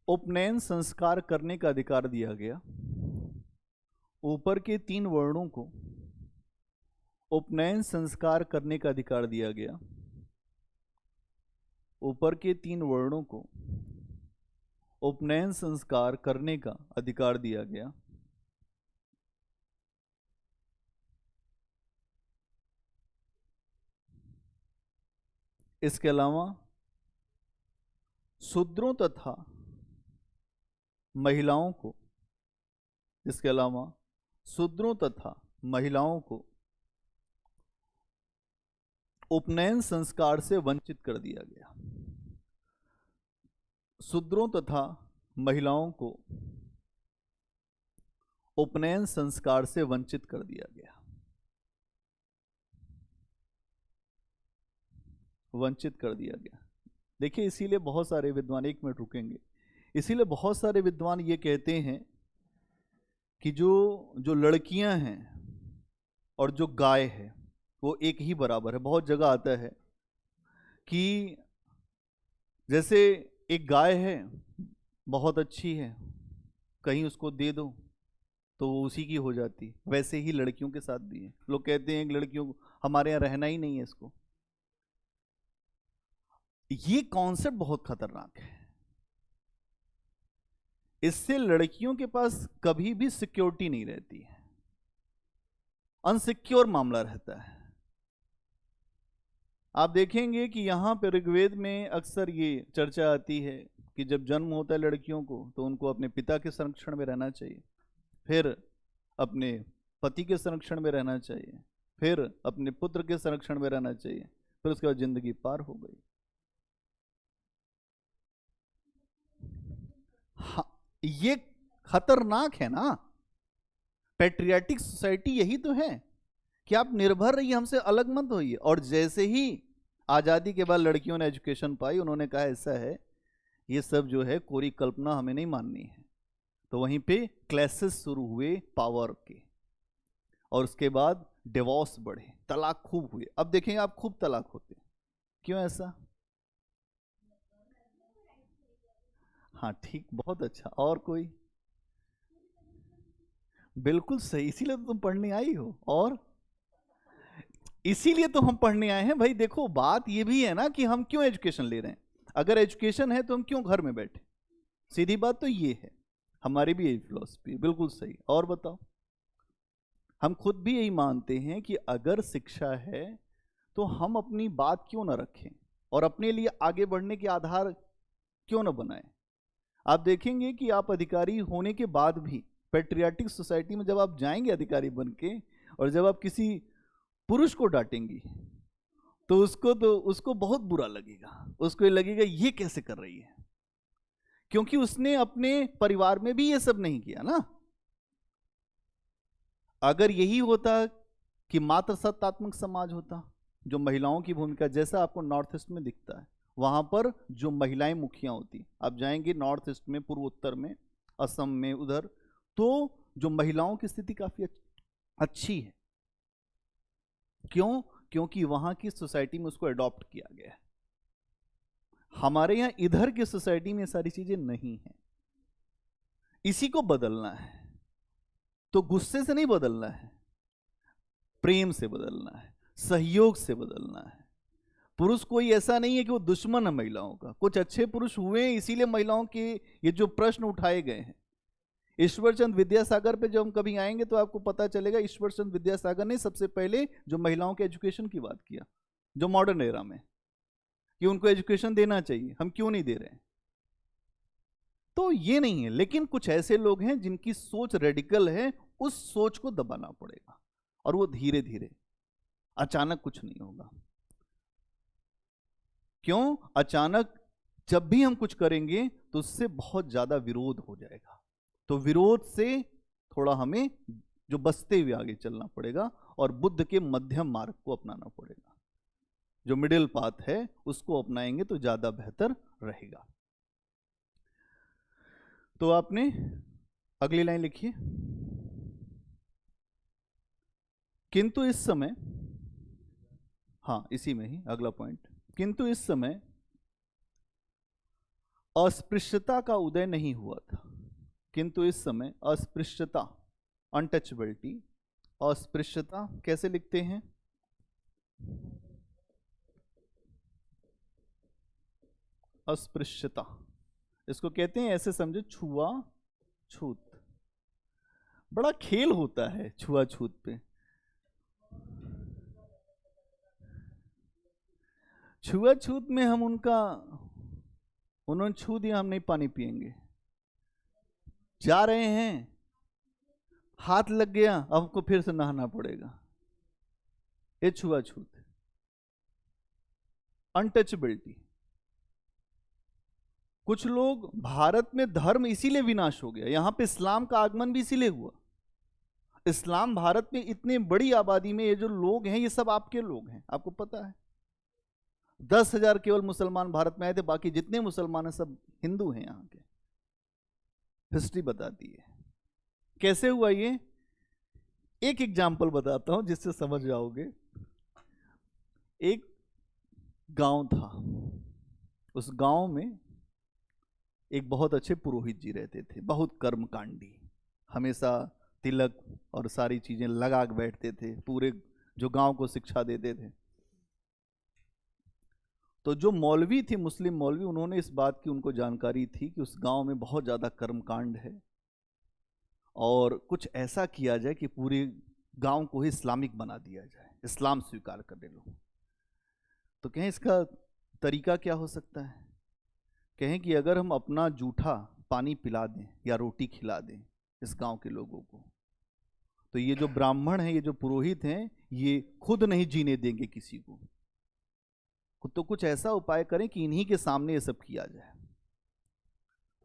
उपनयन संस्कार करने का अधिकार दिया गया। ऊपर के तीन वर्णों को उपनयन संस्कार करने का अधिकार दिया गया। ऊपर के तीन वर्णों को उपनयन संस्कार करने का अधिकार दिया गया। इसके अलावा शूद्रों तथा महिलाओं को इसके अलावा शूद्रों तथा महिलाओं को उपनयन संस्कार से वंचित कर दिया गया। शूद्रों तथा महिलाओं को उपनयन संस्कार से वंचित कर दिया गया। वंचित कर दिया गया। देखिए, इसीलिए बहुत सारे विद्वान, एक मिनट रुकेंगे, इसीलिए बहुत सारे विद्वान ये कहते हैं कि जो जो लड़कियां हैं और जो गाय है वो एक ही बराबर है। बहुत जगह आता है कि जैसे एक गाय है, बहुत अच्छी है, कहीं उसको दे दो तो वो उसी की हो जाती। वैसे ही लड़कियों के साथ भी है। लोग कहते हैं कि लड़कियों को हमारे यहाँ रहना ही नहीं है इसको। ये कॉन्सेप्ट बहुत खतरनाक है। इससे लड़कियों के पास कभी भी सिक्योरिटी नहीं रहती है, अनसिक्योर मामला रहता है। आप देखेंगे कि यहां पर ऋग्वेद में अक्सर ये चर्चा आती है कि जब जन्म होता है लड़कियों को तो उनको अपने पिता के संरक्षण में रहना चाहिए, फिर अपने पति के संरक्षण में रहना चाहिए, फिर अपने पुत्र के संरक्षण में रहना चाहिए, फिर उसके बाद जिंदगी पार हो गई। हाँ, ये खतरनाक है ना। पैट्रियाटिक सोसाइटी यही तो है कि आप निर्भर रहिए, हमसे अलग मत होइए। और जैसे ही आजादी के बाद लड़कियों ने एजुकेशन पाई, उन्होंने कहा ऐसा है, ये सब जो है कोरी कल्पना हमें नहीं माननी है। तो वहीं पे क्लासेस शुरू हुए पावर के, और उसके बाद डिवोर्स बढ़े, तलाक खूब हुए। अब देखेंगे आप, खूब तलाक होते। क्यों ऐसा? हाँ ठीक, बहुत अच्छा। और कोई? बिल्कुल सही, इसीलिए तो तुम पढ़ने आई हो। और इसीलिए तो हम पढ़ने आए हैं भाई। देखो बात ये भी है ना कि हम क्यों एजुकेशन ले रहे हैं। अगर एजुकेशन है तो हम क्यों घर में बैठे? सीधी बात तो ये है। हमारी भी यही फिलॉसफी, बिल्कुल सही। और बताओ, हम खुद भी यही मानते हैं कि अगर शिक्षा है तो हम अपनी बात क्यों ना रखें और अपने लिए आगे बढ़ने के आधार क्यों ना बनाएं। आप देखेंगे कि आप अधिकारी होने के बाद भी पैट्रियाटिक सोसाइटी में जब आप जाएंगे अधिकारी बन के, और जब आप किसी पुरुष को डांटेंगी तो उसको बहुत बुरा लगेगा। उसको ये लगेगा ये कैसे कर रही है, क्योंकि उसने अपने परिवार में भी ये सब नहीं किया ना। अगर यही होता कि मात्र सत्तात्मक समाज होता, जो महिलाओं की भूमिका जैसा आपको नॉर्थ ईस्ट में दिखता है, वहां पर जो महिलाएं मुखिया होती, आप जाएंगे नॉर्थ ईस्ट में, पूर्व उत्तर में, असम में, उधर तो जो महिलाओं की स्थिति काफी अच्छी है। क्यों? क्योंकि वहां की सोसाइटी में उसको अडॉप्ट किया गया है। हमारे यहां इधर की सोसाइटी में सारी चीजें नहीं है। इसी को बदलना है तो गुस्से से नहीं बदलना है, प्रेम से बदलना है, सहयोग से बदलना है। पुरुष कोई ऐसा नहीं है कि वो दुश्मन है महिलाओं का। कुछ अच्छे पुरुष हुए हैं, इसीलिए महिलाओं के ये जो प्रश्न उठाए गए हैं। ईश्वरचंद विद्यासागर पे जब हम कभी आएंगे तो आपको पता चलेगा, ईश्वरचंद विद्यासागर ने सबसे पहले जो महिलाओं के एजुकेशन की बात किया, जो मॉडर्न एरा में, कि उनको एजुकेशन देना चाहिए, हम क्यों नहीं दे रहे हैं। तो ये नहीं है, लेकिन कुछ ऐसे लोग हैं जिनकी सोच रेडिकल है, उस सोच को दबाना पड़ेगा, और वो धीरे धीरे, अचानक कुछ नहीं होगा। क्यों? अचानक जब भी हम कुछ करेंगे तो उससे बहुत ज्यादा विरोध हो जाएगा। तो विरोध से थोड़ा हमें जो बचते हुए आगे चलना पड़ेगा, और बुद्ध के मध्यम मार्ग को अपनाना पड़ेगा। जो मिडिल पाथ है उसको अपनाएंगे तो ज्यादा बेहतर रहेगा। तो आपने अगली लाइन लिखिए। किंतु इस समय, हाँ इसी में ही अगला पॉइंट, किंतु इस समय अस्पृश्यता का उदय नहीं हुआ था। किंतु इस समय अस्पृश्यता, अनटचेबिलिटी, अस्पृश्यता कैसे लिखते हैं? अस्पृश्यता, इसको कहते हैं, ऐसे समझो, छुआ छूत। बड़ा खेल होता है छुआ छूत पे। छुआ छूत में हम उन्होंने छू दिया, हम नहीं पानी पिएंगे। जा रहे हैं, हाथ लग गया, अब हमको फिर से नहाना पड़ेगा। ये छुआ छूत, अनटचेबिलिटी। कुछ लोग, भारत में धर्म इसीलिए विनाश हो गया, यहां पे इस्लाम का आगमन भी इसीलिए हुआ। इस्लाम भारत में इतनी बड़ी आबादी में, ये जो लोग हैं ये सब आपके लोग हैं, आपको पता है। 10,000 केवल मुसलमान भारत में आए थे, बाकी जितने मुसलमान हैं सब हिंदू हैं यहाँ के। हिस्ट्री बताती है कैसे हुआ ये। एक एग्जाम्पल बताता हूं जिससे समझ जाओगे। एक गांव था, उस गांव में एक बहुत अच्छे पुरोहित जी रहते थे, बहुत कर्मकांडी, हमेशा तिलक और सारी चीजें लगा के बैठते थे, पूरे जो गांव को शिक्षा देते थे। तो जो मौलवी थे, मुस्लिम मौलवी, उन्होंने इस बात की उनको जानकारी थी कि उस गांव में बहुत ज़्यादा कर्मकांड है और कुछ ऐसा किया जाए कि पूरे गांव को ही इस्लामिक बना दिया जाए, इस्लाम स्वीकार करने लोग। तो कहें इसका तरीका क्या हो सकता है? कहें कि अगर हम अपना जूठा पानी पिला दें या रोटी खिला दें इस गांव के लोगों को, तो ये जो ब्राह्मण हैं, ये जो पुरोहित हैं, ये खुद नहीं जीने देंगे किसी को। तो कुछ ऐसा उपाय करें कि इन्हीं के सामने ये सब किया जाए।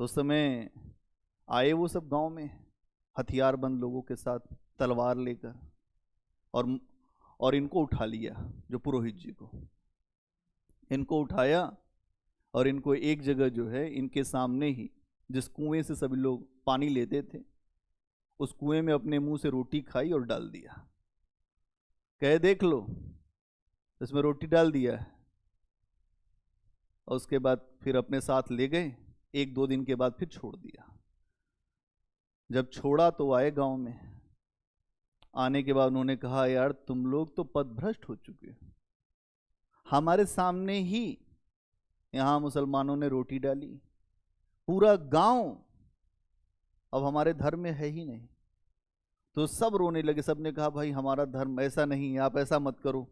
तो उस समय आए वो सब गांव में हथियारबंद लोगों के साथ, तलवार लेकर, और इनको उठा लिया, जो पुरोहित जी को इनको उठाया और इनको एक जगह जो है इनके सामने ही, जिस कुएं से सभी लोग पानी लेते थे, उस कुएं में अपने मुंह से रोटी खाई और डाल दिया। कहे देख लो, इसमें रोटी डाल दिया है। और उसके बाद फिर अपने साथ ले गए, 1-2 दिन के बाद फिर छोड़ दिया। जब छोड़ा तो आए गांव में, आने के बाद उन्होंने कहा, यार तुम लोग तो पथभ्रष्ट हो चुके हो, हमारे सामने ही यहाँ मुसलमानों ने रोटी डाली, पूरा गांव अब हमारे धर्म में है ही नहीं। तो सब रोने लगे, सब ने कहा भाई हमारा धर्म ऐसा नहीं है, आप ऐसा मत करो,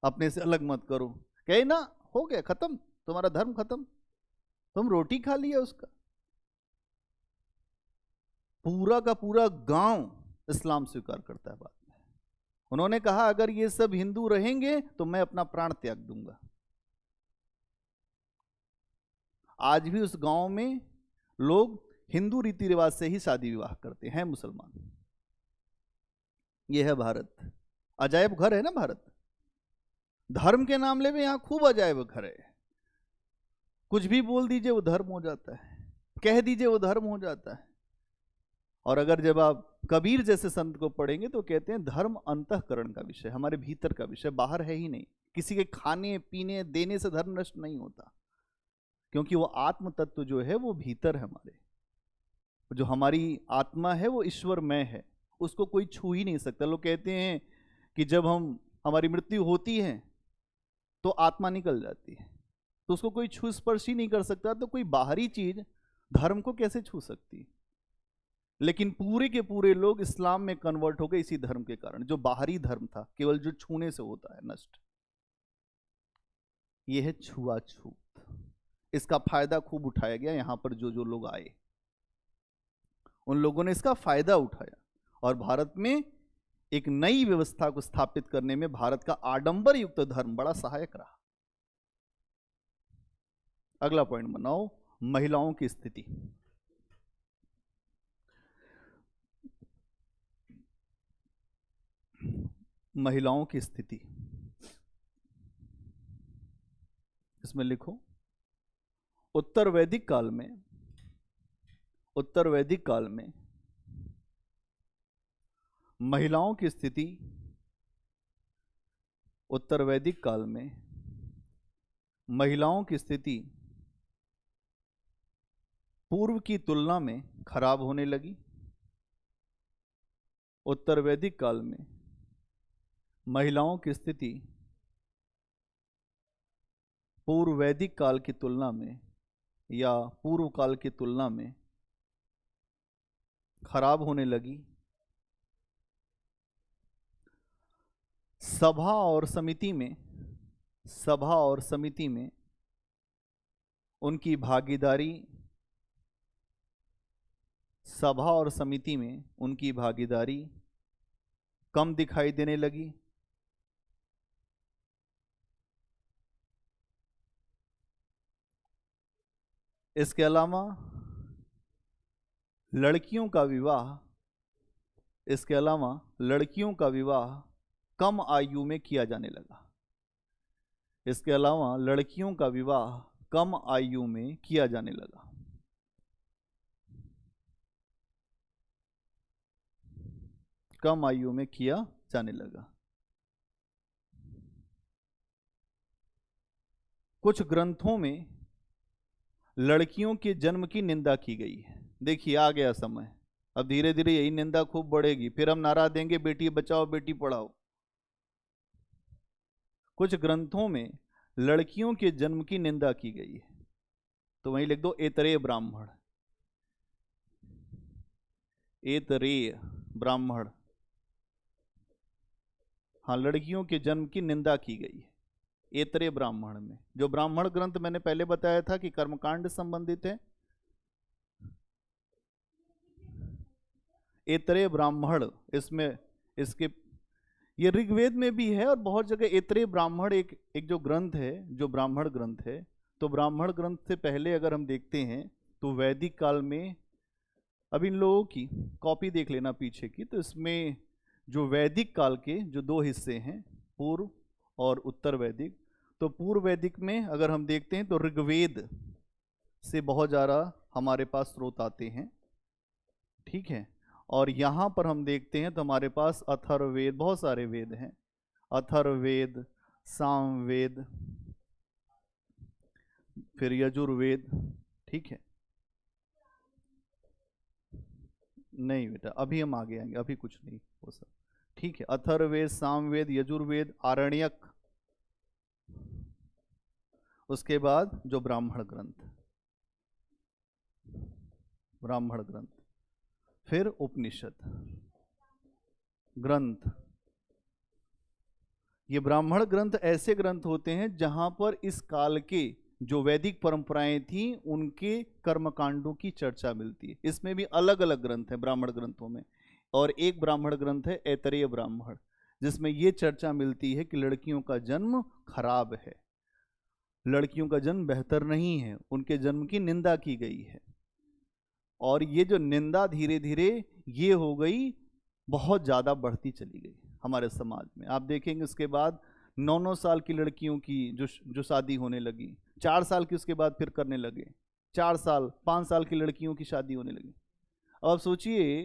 अपने से अलग मत करो। कहे ना, हो गया खत्म, तुम्हारा धर्म खत्म, तुम रोटी खा लिया उसका। पूरा का पूरा गांव इस्लाम स्वीकार करता है बाद में। उन्होंने कहा अगर ये सब हिंदू रहेंगे तो मैं अपना प्राण त्याग दूंगा। आज भी उस गांव में लोग हिंदू रीति रिवाज से ही शादी विवाह करते हैं, मुसलमान। ये है भारत, अजायब घर है ना भारत। धर्म के मामले में यहां खूब अजायब घर है। कुछ भी बोल दीजिए वो धर्म हो जाता है, कह दीजिए वो धर्म हो जाता है। और अगर जब आप कबीर जैसे संत को पढ़ेंगे तो कहते हैं धर्म अंतःकरण का विषय, हमारे भीतर का विषय, बाहर है ही नहीं। किसी के खाने पीने देने से धर्म नष्ट नहीं होता, क्योंकि वो आत्म तत्व जो है वो भीतर है हमारे। जो हमारी आत्मा है वो ईश्वरमय है, उसको कोई छू ही नहीं सकता। लोग कहते हैं कि जब हमारी मृत्यु होती है तो आत्मा निकल जाती है, तो उसको कोई छू स्पर्श ही नहीं कर सकता, तो कोई बाहरी चीज धर्म को कैसे छू सकती? लेकिन पूरे के पूरे लोग इस्लाम में कन्वर्ट हो गए इसी धर्म के कारण। जो बाहरी धर्म था, केवल जो छूने से होता है नष्ट, यह है छुआछूत। इसका फायदा खूब उठाया गया। यहां पर जो जो लोग आए उन लोगों ने इसका फायदा उठाया और भारत में एक नई व्यवस्था को स्थापित करने में भारत का आडंबर युक्त धर्म बड़ा सहायक रहा। अगला पॉइंट बनाओ, महिलाओं की स्थिति। महिलाओं की स्थिति इसमें लिखो, उत्तर वैदिक काल में महिलाओं की स्थिति, उत्तर वैदिक काल में महिलाओं की स्थिति पूर्व की तुलना में खराब होने लगी। उत्तर वैदिक काल में महिलाओं की स्थिति पूर्व वैदिक काल की तुलना में या पूर्व काल की तुलना में खराब होने लगी। सभा और समिति में उनकी भागीदारी कम दिखाई देने लगी। इसके अलावा लड़कियों का विवाह कम आयु में किया जाने लगा। इसके अलावा लड़कियों का विवाह कम आयु में किया जाने लगा। कम आयु में किया जाने लगा। कुछ ग्रंथों में लड़कियों के जन्म की निंदा की गई है। देखिए आ गया समय, अब धीरे धीरे यही निंदा खूब बढ़ेगी, फिर हम नारा देंगे बेटी बचाओ बेटी पढ़ाओ। कुछ ग्रंथों में लड़कियों के जन्म की निंदा की गई है, तो वहीं लिख दो ऐतरेय ब्राह्मण, ऐतरेय ब्राह्मण। हाँ, लड़कियों के जन्म की निंदा की गई है ऐतरेय ब्राह्मण में। जो ब्राह्मण ग्रंथ मैंने पहले बताया था कि कर्मकांड संबंधित है, ऐतरेय ब्राह्मण इसमें, इसके ये ऋग्वेद में भी है और बहुत जगह ऐतरेय ब्राह्मण एक जो ग्रंथ है, जो ब्राह्मण ग्रंथ है। तो ब्राह्मण ग्रंथ से पहले अगर हम देखते हैं तो वैदिक काल में, अब इन लोगों की कॉपी देख लेना पीछे की, तो इसमें जो वैदिक काल के जो दो हिस्से हैं, पूर्व और उत्तर वैदिक, तो पूर्व वैदिक में अगर हम देखते हैं तो ऋग्वेद से बहुत ज़्यादा हमारे पास स्रोत आते हैं, ठीक है। और यहाँ पर हम देखते हैं तो हमारे पास अथर्ववेद, बहुत सारे वेद हैं, अथर्ववेद, सामवेद, फिर यजुर्वेद, ठीक है। नहीं बेटा अभी हम आगे आएंगे, अभी कुछ नहीं वो सब, ठीक है। अथर्ववेद, सामवेद, यजुर्वेद, आरण्यक, उसके बाद जो ब्राह्मण ग्रंथ, ब्राह्मण ग्रंथ, फिर उपनिषद ग्रंथ। ये ब्राह्मण ग्रंथ ऐसे ग्रंथ होते हैं जहां पर इस काल के जो वैदिक परंपराएं थी उनके कर्मकांडों की चर्चा मिलती है। इसमें भी अलग अलग ग्रंथ हैं ब्राह्मण ग्रंथों में, और एक ब्राह्मण ग्रंथ है ऐतरेय ब्राह्मण, जिसमें यह चर्चा मिलती है कि लड़कियों का जन्म खराब है, लड़कियों का जन्म बेहतर नहीं है, उनके जन्म की निंदा की गई है। और ये जो निंदा धीरे धीरे ये हो गई, बहुत ज़्यादा बढ़ती चली गई हमारे समाज में। आप देखेंगे उसके बाद 9-9 साल की लड़कियों की जो शादी होने लगी, 4 साल की उसके बाद फिर करने लगे, 4 साल 5 साल की लड़कियों की शादी होने लगी। अब आप सोचिए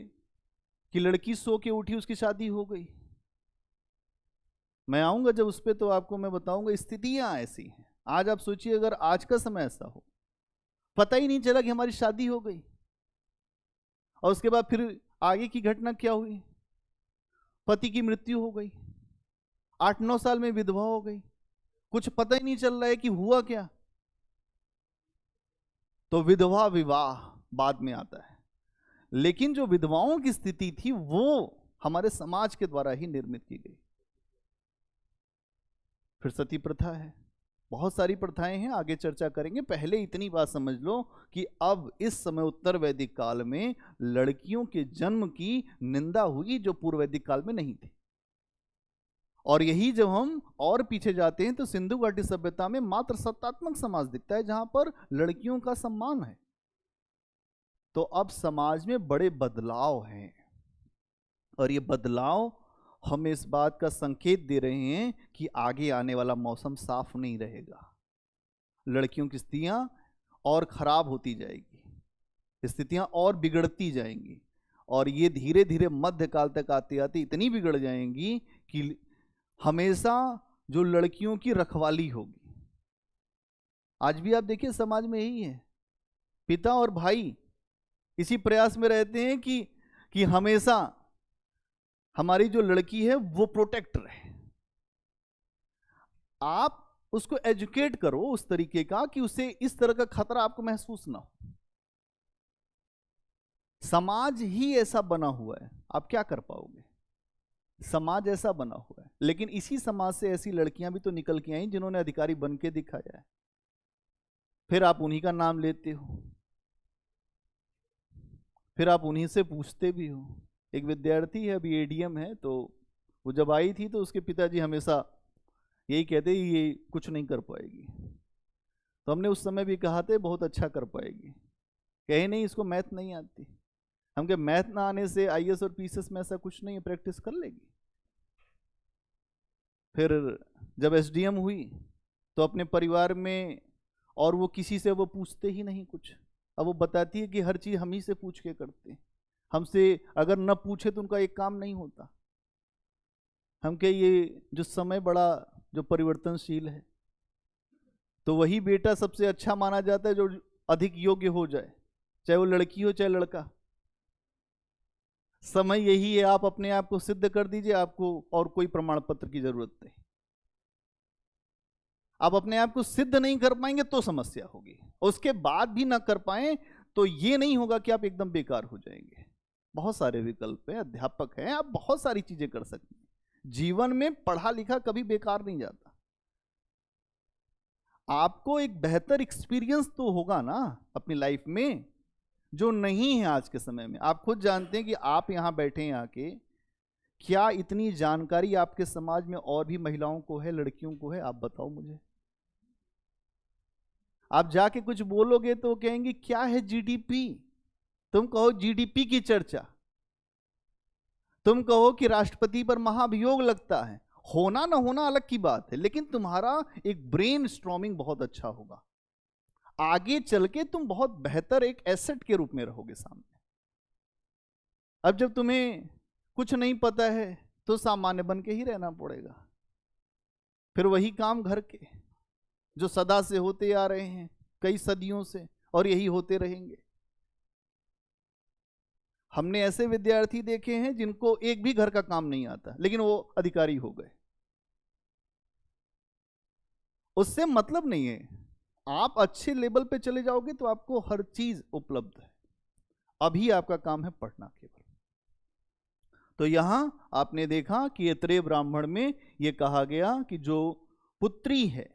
कि लड़की सो के उठी उसकी शादी हो गई। मैं आऊँगा जब उस पर तो आपको मैं बताऊँगा, स्थितियाँ ऐसी हैं। आज आप सोचिए अगर आज का समय ऐसा हो, पता ही नहीं चला कि हमारी शादी हो गई, और उसके बाद फिर आगे की घटना क्या हुई, पति की मृत्यु हो गई, 8-9 साल में विधवा हो गई, कुछ पता ही नहीं चल रहा है कि हुआ क्या। तो विधवा विवाह बाद में आता है, लेकिन जो विधवाओं की स्थिति थी वो हमारे समाज के द्वारा ही निर्मित की गई। फिर सती प्रथा है, बहुत सारी प्रथाएं हैं, आगे चर्चा करेंगे। पहले इतनी बात समझ लो कि अब इस समय उत्तर वैदिक काल में लड़कियों के जन्म की निंदा हुई जो पूर्व वैदिक काल में नहीं थी। और यही जब हम और पीछे जाते हैं तो सिंधु घाटी सभ्यता में मात्र सत्तात्मक समाज दिखता है जहां पर लड़कियों का सम्मान है। तो अब समाज में बड़े बदलाव हैं, और ये बदलाव हमें इस बात का संकेत दे रहे हैं कि आगे आने वाला मौसम साफ नहीं रहेगा, लड़कियों की स्थितियां और खराब होती जाएगी, स्थितियां और बिगड़ती जाएंगी, और ये धीरे धीरे मध्यकाल तक आते आते इतनी बिगड़ जाएंगी कि हमेशा जो लड़कियों की रखवाली होगी। आज भी आप देखिए समाज में यही है, पिता और भाई इसी प्रयास में रहते हैं कि हमेशा हमारी जो लड़की है वो प्रोटेक्ट रहे। आप उसको एजुकेट करो उस तरीके का कि उसे इस तरह का खतरा आपको महसूस ना हो। समाज ही ऐसा बना हुआ है, आप क्या कर पाओगे, समाज ऐसा बना हुआ है। लेकिन इसी समाज से ऐसी लड़कियां भी तो निकल के आई जिन्होंने अधिकारी बन के दिखाया है, फिर आप उन्हीं का नाम लेते हो, फिर आप उन्हीं से पूछते भी हो। एक विद्यार्थी है, अभी एडीएम है, तो वो जब आई थी तो उसके पिताजी हमेशा यही कहते ये कुछ नहीं कर पाएगी। तो हमने उस समय भी कहा था बहुत अच्छा कर पाएगी, कहे नहीं इसको मैथ नहीं आती। हम कहे मैथ ना आने से आईएएस और पीसीएस में ऐसा कुछ नहीं है, प्रैक्टिस कर लेगी। फिर जब एसडीएम हुई तो अपने परिवार में, और वो किसी से वो पूछते ही नहीं कुछ, अब वो बताती है कि हर चीज़ हम ही से पूछ के करते हैं, हमसे अगर न पूछे तो उनका एक काम नहीं होता। हम कहे ये जो समय बड़ा जो परिवर्तनशील है, तो वही बेटा सबसे अच्छा माना जाता है जो अधिक योग्य हो जाए, चाहे वो लड़की हो चाहे लड़का। समय यही है, आप अपने आप को सिद्ध कर दीजिए, आपको और कोई प्रमाण पत्र की जरूरत नहीं। आप अपने आप को सिद्ध नहीं कर पाएंगे तो समस्या होगी, उसके बाद भी ना कर पाए तो ये नहीं होगा कि आप एकदम बेकार हो जाएंगे। बहुत सारे विकल्प हैं, अध्यापक हैं, आप बहुत सारी चीजें कर सकते हैं। जीवन में पढ़ा लिखा कभी बेकार नहीं जाता। आपको एक बेहतर एक्सपीरियंस तो होगा ना अपनी लाइफ में, जो नहीं है आज के समय में। आप खुद जानते हैं कि आप यहां बैठे हैं आके, क्या इतनी जानकारी आपके समाज में और भी महिलाओं को है, लड़कियों को है? आप बताओ मुझे। आप जाके कुछ बोलोगे तो कहेंगे क्या है जीडीपी, तुम कहो जीडीपी की चर्चा, तुम कहो कि राष्ट्रपति पर महाभियोग लगता है, होना ना होना अलग की बात है, लेकिन तुम्हारा एक ब्रेन स्ट्रॉमिंग बहुत अच्छा होगा, आगे चल के तुम बहुत बेहतर एक एसेट के रूप में रहोगे सामने। अब जब तुम्हें कुछ नहीं पता है तो सामान्य बन के ही रहना पड़ेगा, फिर वही काम घर के जो सदा से होते आ रहे हैं, कई सदियों से, और यही होते रहेंगे। हमने ऐसे विद्यार्थी देखे हैं जिनको एक भी घर का काम नहीं आता, लेकिन वो अधिकारी हो गए। उससे मतलब नहीं है, आप अच्छे लेवल पे चले जाओगे तो आपको हर चीज उपलब्ध है, अभी आपका काम है पढ़ना केवल। तो यहां आपने देखा कि ऐतरेय ब्राह्मण में यह कहा गया कि जो पुत्री है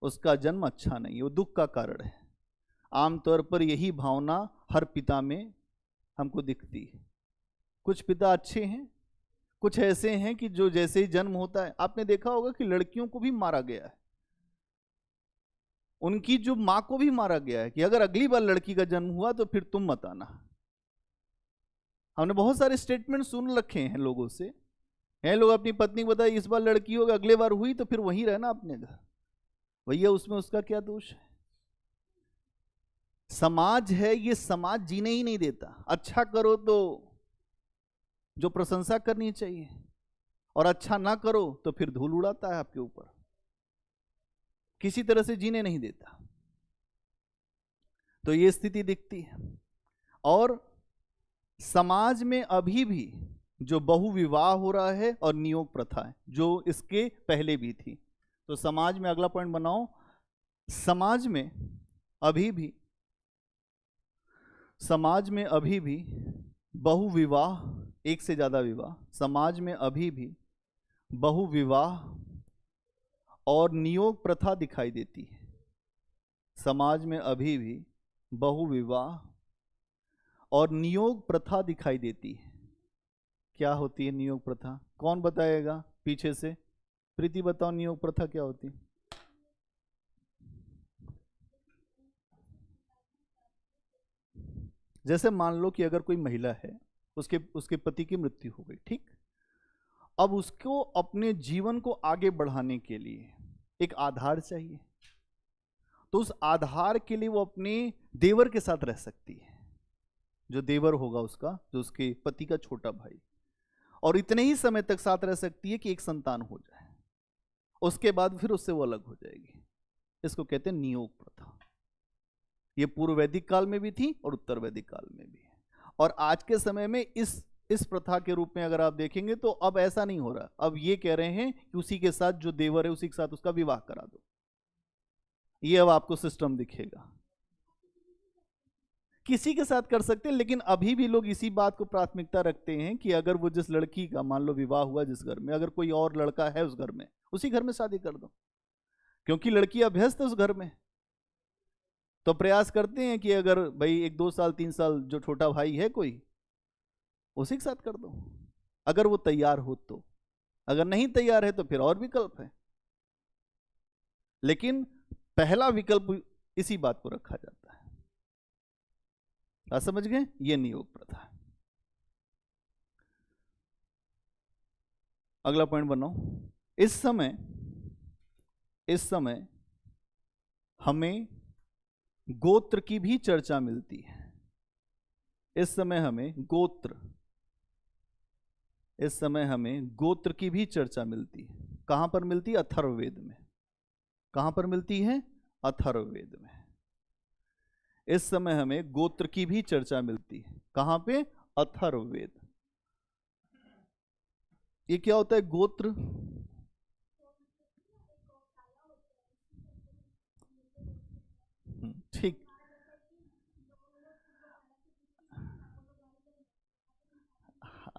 उसका जन्म अच्छा नहीं है, वो दुख का कारण है। आमतौर पर यही भावना हर पिता में हमको दिखती है। कुछ पिता अच्छे हैं, कुछ ऐसे हैं कि जो जैसे ही जन्म होता है, आपने देखा होगा कि लड़कियों को भी मारा गया है, उनकी जो मां को भी मारा गया है कि अगर अगली बार लड़की का जन्म हुआ तो फिर तुम मत आना। हमने बहुत सारे स्टेटमेंट सुन रखे हैं लोगों से, हैं लोग अपनी पत्नी को बताए इस बार लड़की होगी, अगले बार हुई तो फिर वहीं रहना अपने घर। भैया उसमें उसका क्या दोष है? समाज है, ये समाज जीने ही नहीं देता। अच्छा करो तो जो प्रशंसा करनी चाहिए, और अच्छा ना करो तो फिर धूल उड़ाता है आपके ऊपर, किसी तरह से जीने नहीं देता। तो ये स्थिति दिखती है। और समाज में अभी भी जो बहुविवाह हो रहा है और नियोग प्रथा है, जो इसके पहले भी थी। तो समाज में अगला पॉइंट बनाओ, समाज में अभी भी बहुविवाह, एक से ज्यादा विवाह, समाज में अभी भी बहुविवाह और नियोग प्रथा दिखाई देती है। समाज में अभी भी बहुविवाह और नियोग प्रथा दिखाई देती है। क्या होती है नियोग प्रथा? कौन बताएगा पीछे से? प्रीति बताओ, नियोग प्रथा क्या होती है? जैसे मान लो कि अगर कोई महिला है, उसके पति की मृत्यु हो गई, ठीक। अब उसको अपने जीवन को आगे बढ़ाने के लिए एक आधार चाहिए, तो उस आधार के लिए वो अपने देवर के साथ रह सकती है, जो देवर होगा उसका, जो उसके पति का छोटा भाई, और इतने ही समय तक साथ रह सकती है कि एक संतान हो जाए, उसके बाद फिर उससे वो अलग हो जाएगी। इसको कहते हैं नियोग प्रथा। ये पूर्व वैदिक काल में भी थी और उत्तर वैदिक काल में भी है। और आज के समय में इस प्रथा के रूप में अगर आप देखेंगे तो अब ऐसा नहीं हो रहा। अब ये कह रहे हैं कि उसी के साथ जो देवर है उसी के साथ उसका विवाह करा दो, ये अब आपको सिस्टम दिखेगा। किसी के साथ कर सकते हैं, लेकिन अभी भी लोग इसी बात को प्राथमिकता रखते हैं कि अगर वो जिस लड़की का मान लो विवाह हुआ जिस घर में, अगर कोई और लड़का है उस घर में, उसी घर में शादी कर दो, क्योंकि लड़की अभ्यस्त है उस घर में। तो प्रयास करते हैं कि अगर भाई 1-2 साल 3 साल जो छोटा भाई है कोई, उसी के साथ कर दो, अगर वो तैयार हो तो। अगर नहीं तैयार है तो फिर और विकल्प है, लेकिन पहला विकल्प इसी बात को रखा जाता है। आप समझ गए? ये नियोग प्रथा। अगला पॉइंट बनाओ। इस समय हमें गोत्र की भी चर्चा मिलती है। इस समय हमें गोत्र की भी चर्चा मिलती है। कहां पर मिलती है? अथर्ववेद में। कहां पर मिलती है? अथर्ववेद में। इस समय हमें गोत्र की भी चर्चा मिलती है। कहां पे? अथर्ववेद। ये क्या होता है गोत्र? ठीक,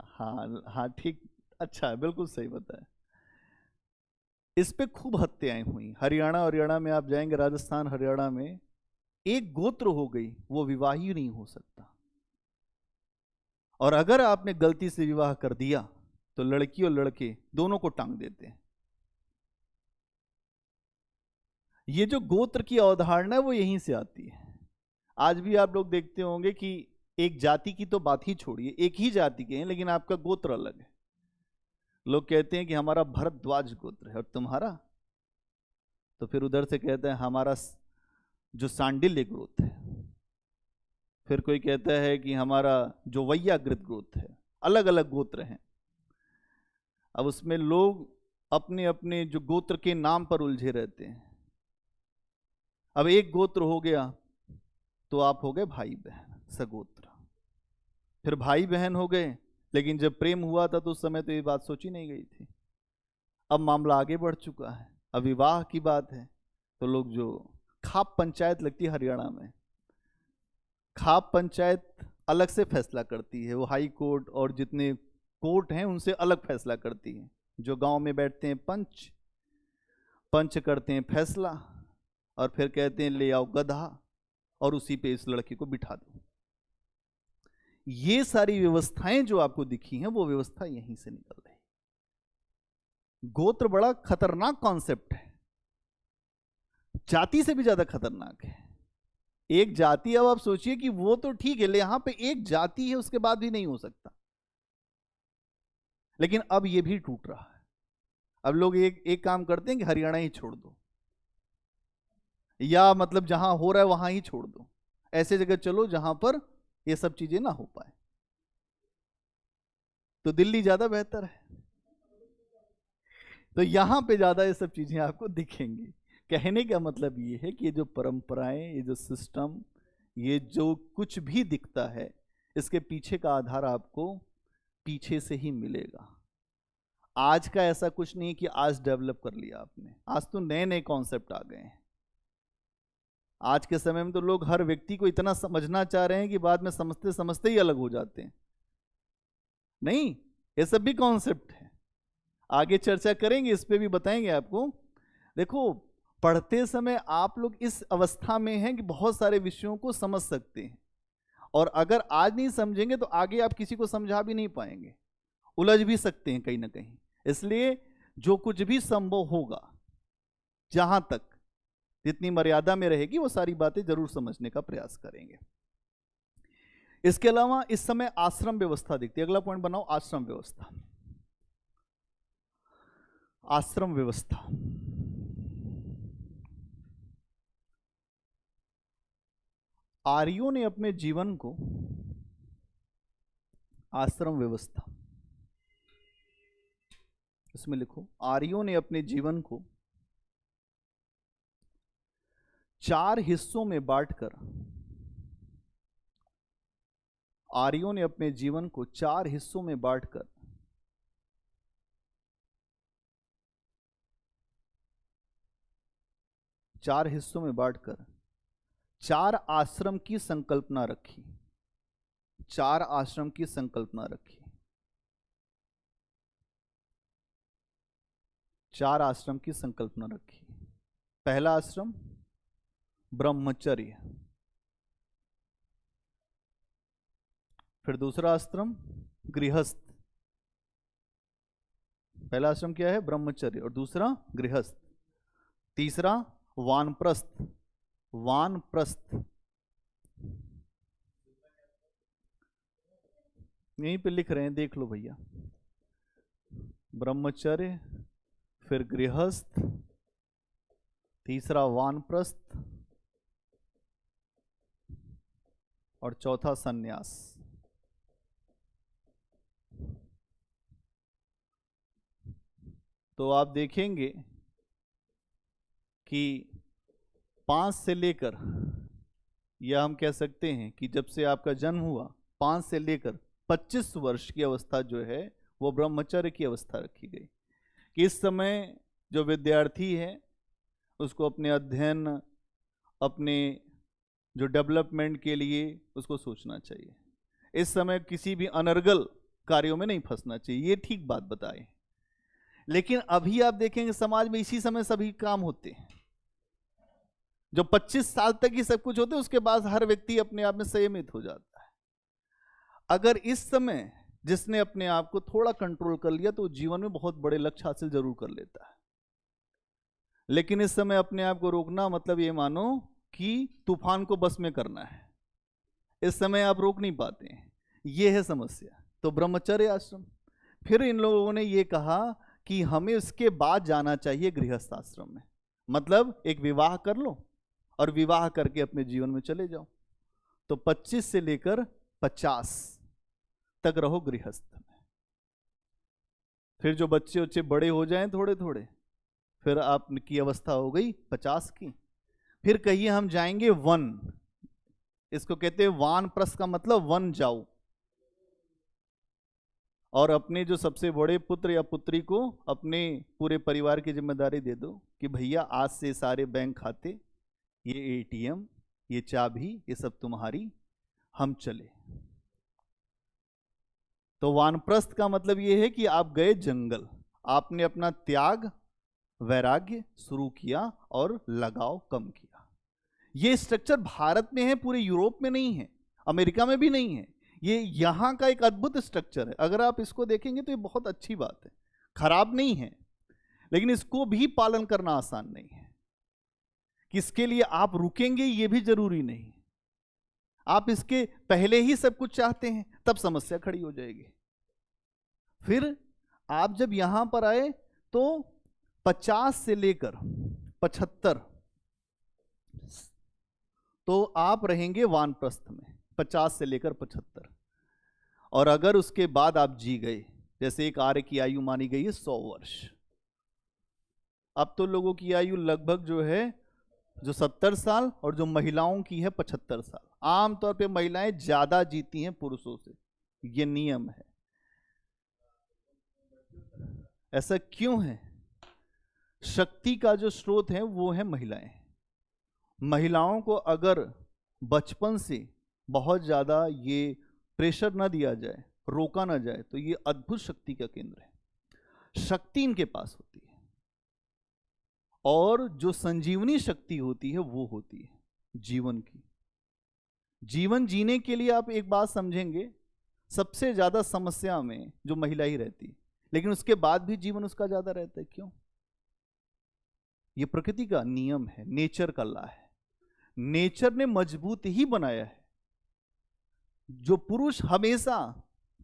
हाँ हाँ ठीक, अच्छा है, बिल्कुल सही बताया। इस पे खूब हत्याएं हुई। हरियाणा में आप जाएंगे, राजस्थान हरियाणा में एक गोत्र हो गई, वो विवाह ही नहीं हो सकता। और अगर आपने गलती से विवाह कर दिया तो लड़की और लड़के दोनों को टांग देते हैं। ये जो गोत्र की अवधारणा है वो यहीं से आती है। आज भी आप लोग देखते होंगे कि एक जाति की तो बात ही छोड़िए, एक ही जाति के हैं लेकिन आपका गोत्र अलग है। लोग कहते हैं कि हमारा भरद्वाज गोत्र है और तुम्हारा, तो फिर उधर से कहते हैं हमारा जो सांडिल्य गोत्र है, फिर कोई कहता है कि हमारा जो वैयाकृत गोत्र है। अलग अलग गोत्र हैं। अब उसमें लोग अपने अपने जो गोत्र के नाम पर उलझे रहते हैं। अब एक गोत्र हो गया तो आप हो गए भाई बहन सगोत्र, फिर भाई बहन हो गए, लेकिन जब प्रेम हुआ था तो उस समय तो ये बात सोची नहीं गई थी। अब मामला आगे बढ़ चुका है, अब विवाह की बात है, तो लोग जो खाप पंचायत लगती है हरियाणा में, खाप पंचायत अलग से फैसला करती है। वो हाई कोर्ट और जितने कोर्ट हैं उनसे अलग फैसला करती है। जो गांव में बैठते हैं पंच, पंच करते हैं फैसला और फिर कहते हैं ले आओ गधा और उसी पे इस लड़के को बिठा दो। ये सारी व्यवस्थाएं जो आपको दिखी हैं वो व्यवस्था यहीं से निकल रही। गोत्र बड़ा खतरनाक कॉन्सेप्ट है, जाति से भी ज्यादा खतरनाक है। एक जाति, अब आप सोचिए कि वो तो ठीक है, यहां पे एक जाति है उसके बाद भी नहीं हो सकता, लेकिन अब ये भी टूट रहा है। अब लोग एक काम करते हैं कि हरियाणा ही छोड़ दो, या मतलब जहां हो रहा है वहां ही छोड़ दो, ऐसे जगह चलो जहां पर ये सब चीजें ना हो पाए। तो दिल्ली ज्यादा बेहतर है, तो यहां पे ज्यादा ये सब चीजें आपको दिखेंगी। कहने का मतलब ये है कि ये जो परंपराएं, ये जो सिस्टम, ये जो कुछ भी दिखता है, इसके पीछे का आधार आपको पीछे से ही मिलेगा। आज का ऐसा कुछ नहीं है कि आज डेवलप कर लिया आपने, आज तो नए नए कॉन्सेप्ट आ गए हैं। आज के समय में तो लोग हर व्यक्ति को इतना समझना चाह रहे हैं कि बाद में समझते समझते ही अलग हो जाते हैं। नहीं, ये सब भी कॉन्सेप्ट है, आगे चर्चा करेंगे, इस पे भी बताएंगे आपको। देखो, पढ़ते समय आप लोग इस अवस्था में हैं कि बहुत सारे विषयों को समझ सकते हैं, और अगर आज नहीं समझेंगे तो आगे आप किसी को समझा भी नहीं पाएंगे, उलझ भी सकते हैं कहीं ना कहीं। इसलिए जो कुछ भी संभव होगा, जहां तक जितनी मर्यादा में रहेगी, वो सारी बातें जरूर समझने का प्रयास करेंगे। इसके अलावा इस समय आश्रम व्यवस्था दिखती है। अगला पॉइंट बनाओ, आश्रम व्यवस्था। आश्रम व्यवस्था, आर्यों ने अपने जीवन को, आश्रम व्यवस्था इसमें लिखो, आर्यों ने अपने जीवन को 4 हिस्सों में बांटकर, आर्यों ने अपने जीवन को 4 हिस्सों में बांटकर 4 हिस्सों में बांटकर 4 आश्रम की संकल्पना रखी। 4 आश्रम की संकल्पना रखी। 4 आश्रम की संकल्पना रखी। पहला आश्रम ब्रह्मचर्य, फिर दूसरा आश्रम गृहस्थ। पहला आश्रम क्या है? ब्रह्मचर्य, और दूसरा गृहस्थ। तीसरा वानप्रस्थ। वानप्रस्थ यहीं पे लिख रहे हैं, देख लो भैया। ब्रह्मचर्य, फिर गृहस्थ, तीसरा वानप्रस्थ, और चौथा सन्यास। तो आप देखेंगे कि 5 से लेकर या हम कह सकते हैं कि जब से आपका जन्म हुआ 5 से लेकर 25 वर्ष की अवस्था जो है वो ब्रह्मचर्य की अवस्था रखी गई कि इस समय जो विद्यार्थी है उसको अपने अध्ययन, अपने जो डेवलपमेंट के लिए उसको सोचना चाहिए। इस समय किसी भी अनर्गल कार्यों में नहीं फंसना चाहिए, ये ठीक बात बताए। लेकिन अभी आप देखेंगे समाज में इसी समय सभी काम होते हैं। जो 25 साल तक ही सब कुछ होते हैं, उसके बाद हर व्यक्ति अपने आप में संयमित हो जाता है। अगर इस समय जिसने अपने आप को थोड़ा कंट्रोल कर लिया तो जीवन में बहुत बड़े लक्ष्य हासिल जरूर कर लेता है। लेकिन इस समय अपने आप को रोकना मतलब ये मानो कि तूफान को बस में करना है। इस समय आप रोक नहीं पाते हैं, ये है समस्या। तो ब्रह्मचर्य आश्रम। फिर इन लोगों ने ये कहा कि हमें उसके बाद जाना चाहिए गृहस्थ आश्रम में, मतलब एक विवाह कर लो और विवाह करके अपने जीवन में चले जाओ। तो 25 से लेकर 50 तक रहो गृहस्थ में। फिर जो बच्चे बड़े हो जाएं थोड़े थोड़े, फिर आपकी अवस्था हो गई 50 की। फिर कहिए हम जाएंगे वन, इसको कहते हैं वानप्रस्थ का मतलब वन जाओ, और अपने जो सबसे बड़े पुत्र या पुत्री को अपने पूरे परिवार की जिम्मेदारी दे दो कि भैया आज से सारे बैंक खाते, ये एटीएम, ये चाबी, ये सब तुम्हारी, हम चले। तो वानप्रस्थ का मतलब ये है कि आप गए जंगल, आपने अपना त्याग वैराग्य शुरू किया और लगाव कम किया। ये स्ट्रक्चर भारत में है, पूरे यूरोप में नहीं है, अमेरिका में भी नहीं है। ये यहां का एक अद्भुत स्ट्रक्चर है। अगर आप इसको देखेंगे तो ये बहुत अच्छी बात है, खराब नहीं है, लेकिन इसको भी पालन करना आसान नहीं है। किसके लिए आप रुकेंगे ये भी जरूरी नहीं। आप इसके पहले ही सब कुछ चाहते हैं, तब समस्या खड़ी हो जाएगी। फिर आप जब यहां पर आए तो 50 से लेकर 75 तो आप रहेंगे वानप्रस्थ में, 50 से लेकर 75। और अगर उसके बाद आप जी गए, जैसे एक आर्य की आयु मानी गई है 100 वर्ष, अब तो लोगों की आयु लगभग जो है जो 70 साल और जो महिलाओं की है 75 साल। आमतौर पे महिलाएं ज्यादा जीती हैं पुरुषों से, ये नियम है। ऐसा क्यों है? शक्ति का जो स्रोत है वो है महिलाएं। महिलाओं को अगर बचपन से बहुत ज्यादा ये प्रेशर ना दिया जाए, रोका ना जाए, तो ये अद्भुत शक्ति का केंद्र है। शक्ति इनके पास होती है, और जो संजीवनी शक्ति होती है वो होती है जीवन की। जीवन जीने के लिए आप एक बात समझेंगे, सबसे ज्यादा समस्या में जो महिला ही रहती है, लेकिन उसके बाद भी जीवन उसका ज्यादा रहता है। क्यों? ये प्रकृति का नियम है, नेचर का लॉ है। नेचर ने मजबूत ही बनाया है। जो पुरुष हमेशा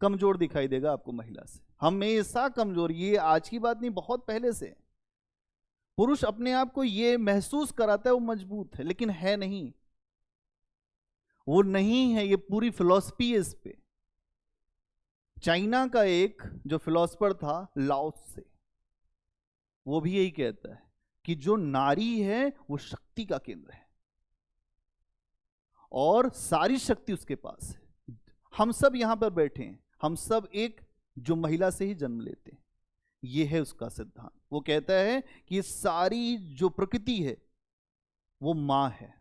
कमजोर दिखाई देगा आपको महिला से, हमेशा कमजोर। ये आज की बात नहीं, बहुत पहले से पुरुष अपने आप को ये महसूस कराता है वो मजबूत है, लेकिन है नहीं, वो नहीं है। ये पूरी फिलॉसफी है इस पे। चाइना का एक जो फिलॉसफर था लाओ त्से, वो भी यही कहता है कि जो नारी है वो शक्ति का केंद्र है और सारी शक्ति उसके पास है। हम सब यहां पर बैठे हैं, हम सब एक जो महिला से ही जन्म लेते हैं, ये है उसका सिद्धांत। वो कहता है कि ये सारी जो प्रकृति है वो मां है,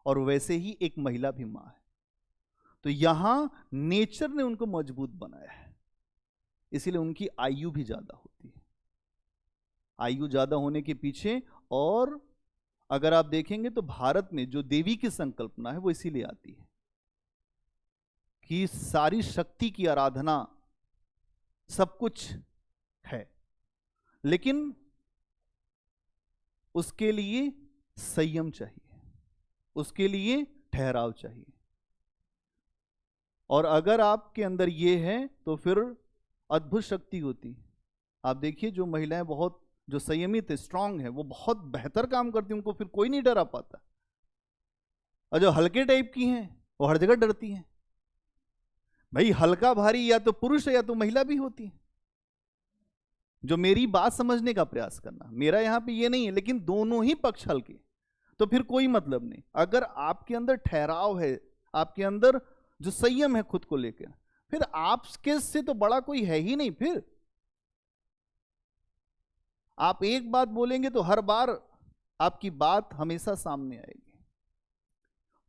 और वैसे ही एक महिला भी मां है। तो यहां नेचर ने उनको मजबूत बनाया है, इसीलिए उनकी आयु भी ज्यादा होती है। आयु ज्यादा होने के पीछे, और अगर आप देखेंगे तो भारत में जो देवी की संकल्पना है वो इसीलिए आती है कि सारी शक्ति की आराधना, सब कुछ है, लेकिन उसके लिए संयम चाहिए, उसके लिए ठहराव चाहिए। और अगर आपके अंदर ये है तो फिर अद्भुत शक्ति होती है। आप देखिए जो महिलाएं बहुत जो संयमित है, स्ट्रांग है, वो बहुत बेहतर काम करती हैं, उनको फिर कोई नहीं डरा पाता। और जो हल्के टाइप की हैं वो हर जगह डरती हैं। भाई हल्का भारी या तो पुरुष है या तो महिला भी होती है। जो मेरी बात समझने का प्रयास करना, मेरा यहां पे ये नहीं है, लेकिन दोनों ही पक्ष हल्के। तो फिर कोई मतलब नहीं। अगर आपके अंदर ठहराव है, आपके अंदर जो संयम है खुद को लेकर, फिर आपके से तो बड़ा कोई है ही नहीं। फिर आप एक बात बोलेंगे तो हर बार आपकी बात हमेशा सामने आएगी।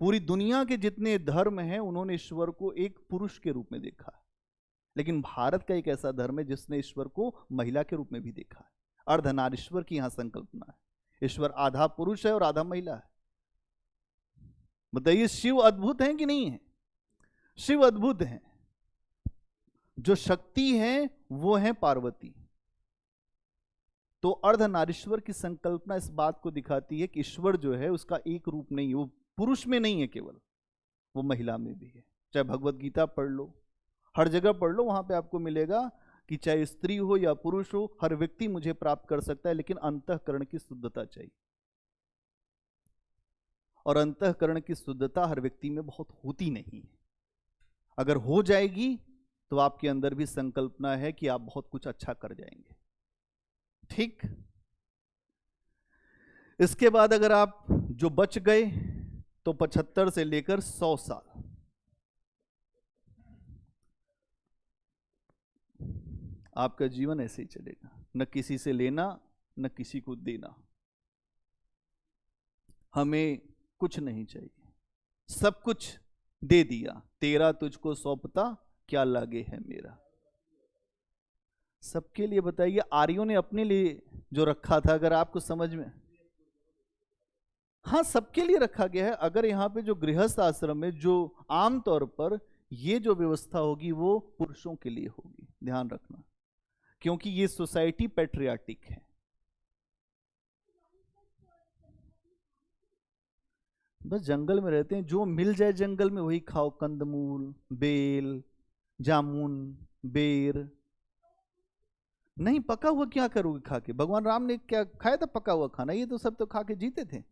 पूरी दुनिया के जितने धर्म हैं उन्होंने ईश्वर को एक पुरुष के रूप में देखा, लेकिन भारत का एक ऐसा धर्म है जिसने ईश्वर को महिला के रूप में भी देखा है। अर्धनारीश्वर की यहां संकल्पना है। ईश्वर आधा पुरुष है और आधा महिला है। बताइए, शिव अद्भुत है कि नहीं है? शिव अद्भुत है। जो शक्ति है वो है पार्वती। तो अर्धनारीश्वर की संकल्पना इस बात को दिखाती है कि ईश्वर जो है उसका एक रूप नहीं है, वो पुरुष में नहीं है केवल, वो महिला में भी है। चाहे भगवत गीता पढ़ लो, हर जगह पढ़ लो, वहां पे आपको मिलेगा कि चाहे स्त्री हो या पुरुष हो, हर व्यक्ति मुझे प्राप्त कर सकता है, लेकिन अंतःकरण की शुद्धता चाहिए। और अंतःकरण की शुद्धता हर व्यक्ति में बहुत होती नहीं है। अगर हो जाएगी तो आपके अंदर भी संकल्पना है कि आप बहुत कुछ अच्छा कर जाएंगे। ठीक। इसके बाद अगर आप जो बच गए तो 75 से लेकर 100 साल आपका जीवन ऐसे ही चलेगा, न किसी से लेना न किसी को देना। हमें कुछ नहीं चाहिए, सब कुछ दे दिया। तेरा तुझको सौंपता क्या लागे है मेरा। सबके लिए। बताइए, आर्यों ने अपने लिए जो रखा था, अगर आपको समझ में, हाँ सबके लिए रखा गया है। अगर यहाँ पे जो गृहस्थ आश्रम में जो आमतौर पर ये जो व्यवस्था होगी वो पुरुषों के लिए होगी, ध्यान रखना, क्योंकि ये सोसाइटी पैट्रियार्टिक है। बस जंगल में रहते हैं, जो मिल जाए जंगल में वही खाओ, कंदमूल, बेल, जामुन, बेर। नहीं, पका हुआ क्या करोगे खा के? भगवान राम ने क्या खाया था पका हुआ खाना? ये तो सब तो खा के जीते थे,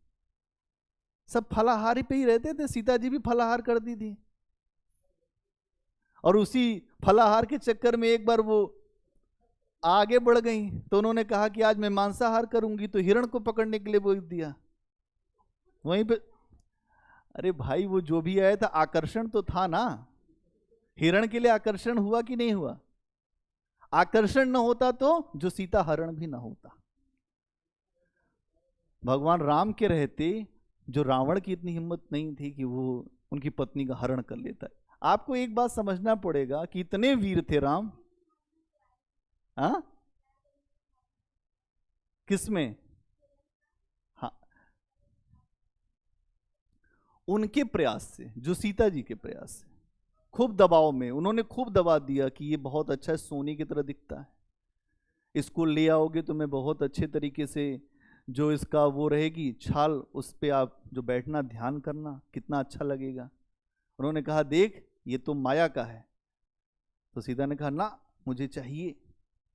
सब फलाहारी पे ही रहते थे। सीता जी भी फलाहार कर दी थी, और उसी फलाहार के चक्कर में एक बार वो आगे बढ़ गई, तो उन्होंने कहा कि आज मैं मांसाहार करूंगी, तो हिरण को पकड़ने के लिए बोल दिया वहीं पे। अरे भाई, वो जो भी आया था आकर्षण तो था ना, हिरण के लिए आकर्षण हुआ कि नहीं हुआ? आकर्षण न होता तो जो सीता हरण भी ना होता। भगवान राम के रहते जो रावण की इतनी हिम्मत नहीं थी कि वो उनकी पत्नी का हरण कर लेता है। आपको एक बात समझना पड़ेगा कि इतने वीर थे राम। हाँ, किसमें? हाँ, उनके प्रयास से, जो सीता जी के प्रयास से, खूब दबाव में उन्होंने खूब दबा दिया कि ये बहुत अच्छा है, सोने की तरह दिखता है, इसको ले आओगे तो मैं बहुत अच्छे तरीके से, जो इसका वो रहेगी छाल, उस पर आप जो बैठना ध्यान करना कितना अच्छा लगेगा। उन्होंने कहा देख ये तो माया का है। तो सीता ने कहा ना, मुझे चाहिए।